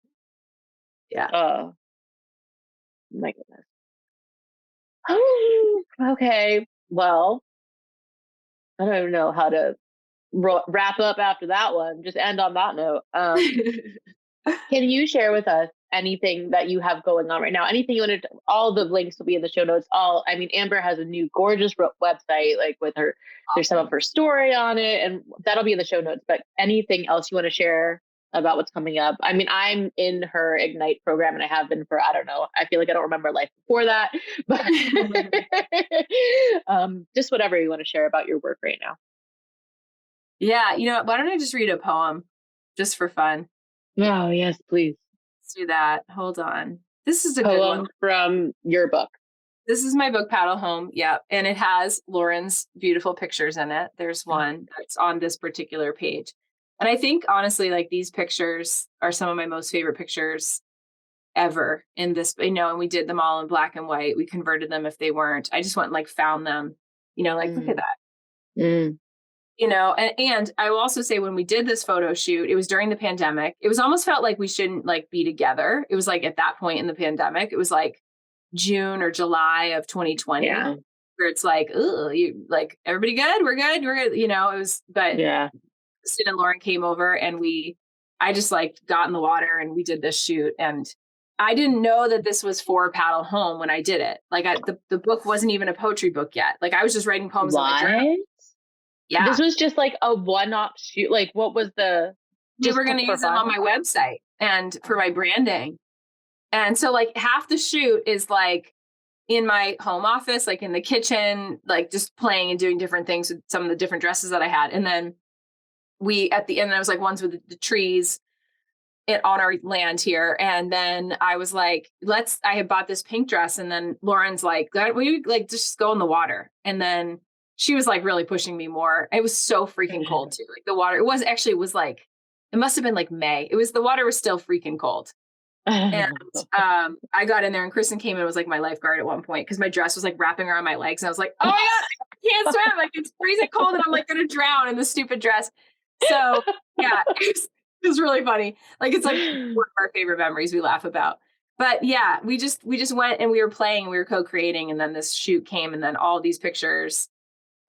Yeah. Oh, my goodness. Okay. Well, I don't even know how to wrap up after that one. Just end on that note. Can you share with us anything that you have going on right now? Anything you wanted? All the links will be in the show notes. I mean, Amber has a new gorgeous website, like with her. There's some of her story on it, and that'll be in the show notes. But anything else you want to share about what's coming up? I mean, I'm in her Ignite program, and I have been for, I don't know. I feel like I don't remember life before that, but just whatever you want to share about your work right now. Yeah. Why don't I just read a poem just for fun? Oh, yes, please. Let's do that. Hold on. This is a Poem good one from your book. This is my book, Paddle Home. Yeah. And it has Lauren's beautiful pictures in it. There's one that's on this particular page. And I think honestly, like these pictures are some of my most favorite pictures ever in this, and we did them all in black and white. We converted them if they weren't. I just went and like found them, look at that. Mm. And I will also say when we did this photo shoot, it was during the pandemic. It was almost felt like we shouldn't like be together. It was like at that point in the pandemic, it was like June or July of 2020, where it's like, oh, you like everybody good? We're good. We're good. It was, but yeah. Sid and Lauren came over and I just like got in the water and we did this shoot. And I didn't know that this was for Paddle Home when I did it. Like the book wasn't even a poetry book yet. Like I was just writing poems in my journal. Yeah. This was just like a one-off shoot. Like what was we were going to use them on my website and for my branding. And so like half the shoot is like in my home office, like in the kitchen, like just playing and doing different things with some of the different dresses that I had. And then at the end, I was like ones with the trees on our land here. And then I was like, I had bought this pink dress. And then Lauren's like, we like just go in the water. And then she was like really pushing me more. It was so freaking cold too. Like the water, it must have been like May. The water was still freaking cold. And I got in there and Kristen came in and was like my lifeguard at one point because my dress was like wrapping around my legs. And I was like, oh my God, I can't swim. Like it's freezing cold and I'm like going to drown in this stupid dress. So yeah, it was really funny. Like it's like one of our favorite memories we laugh about. But yeah, we just went and we were playing and we were co-creating. And then this shoot came and then all these pictures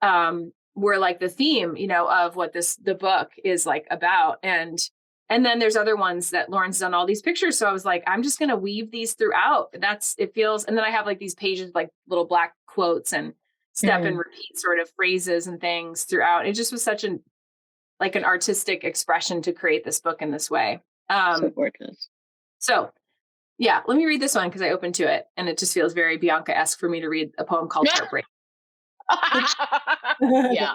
were like the theme, of what the book is like about. And then there's other ones that Lauren's done all these pictures. So I was like, I'm just going to weave these throughout. And then I have like these pages, like little black quotes and step and repeat sort of phrases and things throughout. It just was such an artistic expression to create this book in this way. So gorgeous. So yeah, let me read this one because I opened to it and it just feels very Bianca-esque for me to read a poem called Heartbreak. Yeah.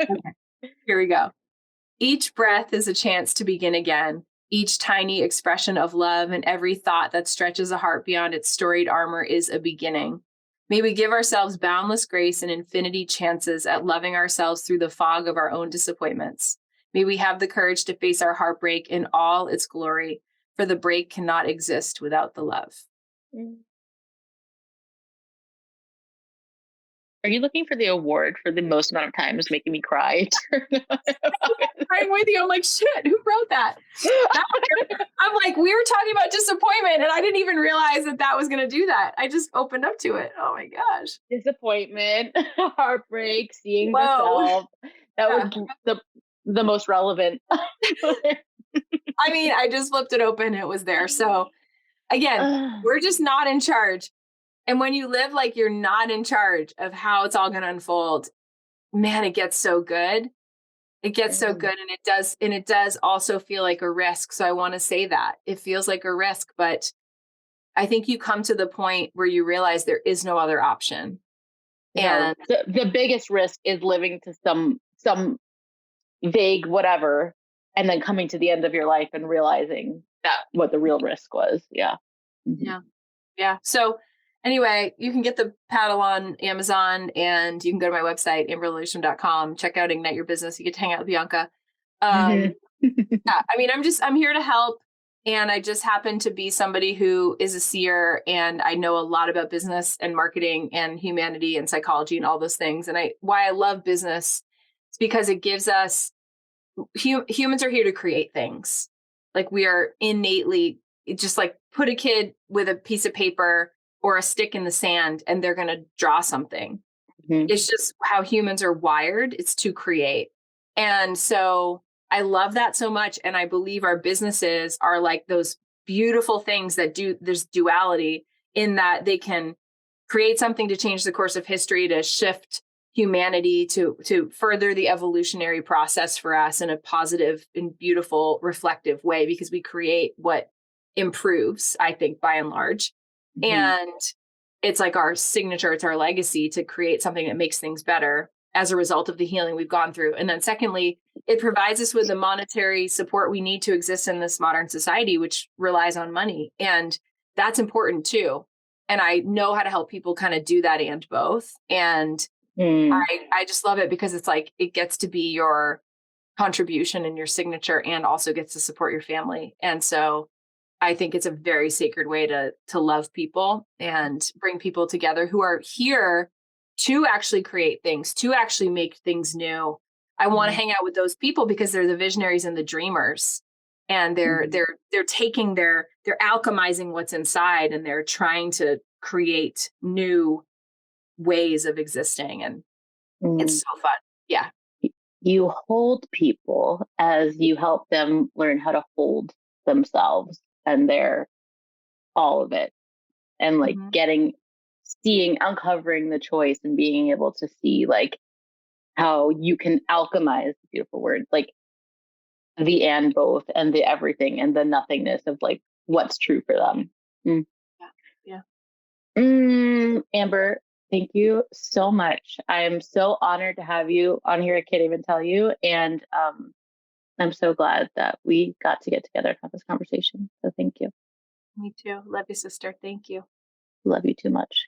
Okay. Here we go. Each breath is a chance to begin again. Each tiny expression of love and every thought that stretches a heart beyond its storied armor is a beginning. May we give ourselves boundless grace and infinity chances at loving ourselves through the fog of our own disappointments. May we have the courage to face our heartbreak in all its glory, for the break cannot exist without the love. Are you looking for the award for the most amount of times making me cry? I'm with you. I'm like, shit, who wrote that? I'm like, we were talking about disappointment and I didn't even realize that was going to do that. I just opened up to it. Oh my gosh. Disappointment, heartbreak, seeing the self. That was the most relevant. I mean, I just flipped it open. It was there. So again, we're just not in charge. And when you live like you're not in charge of how it's all going to unfold, man, it gets so good. It gets so good. And it does also feel like a risk. So I want to say that it feels like a risk, but I think you come to the point where you realize there is no other option. And the biggest risk is living to some vague whatever, and then coming to the end of your life and realizing that what the real risk was. Yeah. Yeah. Yeah. So anyway, you can get the paddle on Amazon and you can go to my website, amberlilyestrom.com, check out Ignite Your Business. You get to hang out with Bianca. Yeah, I mean, I'm here to help. And I just happen to be somebody who is a seer, and I know a lot about business and marketing and humanity and psychology and all those things. And why I love business is because it gives us humans are here to create things. Like we are innately just like put a kid with a piece of paper or a stick in the sand and they're going to draw something. It's just how humans are wired. It's to create. And so I love that so much. And I believe our businesses are like those beautiful things that there's duality in that they can create something to change the course of history, to shift humanity, to further the evolutionary process for us in a positive and beautiful, reflective way, because we create what improves, I think, by and large. And it's like our signature, it's our legacy to create something that makes things better as a result of the healing we've gone through. And then secondly, it provides us with the monetary support we need to exist in this modern society, which relies on money. And that's important too. And I know how to help people kind of do that and both. And I just love it because it's like, it gets to be your contribution and your signature and also gets to support your family. And so I think it's a very sacred way to love people and bring people together who are here to actually create things, to actually make things new. I want to hang out with those people because they're the visionaries and the dreamers. And they're taking they're alchemizing what's inside, and they're trying to create new ways of existing. And it's so fun. Yeah. You hold people as you help them learn how to hold themselves and their all of it, and like uncovering the choice and being able to see like how you can alchemize, beautiful word, like the and both and the everything and the nothingness of like what's true for them. Yeah. Amber, thank you so much. I am so honored to have you on here. I can't even tell you. And I'm so glad that we got to get together and have this conversation. So thank you. Me too. Love you, sister. Thank you. Love you too much.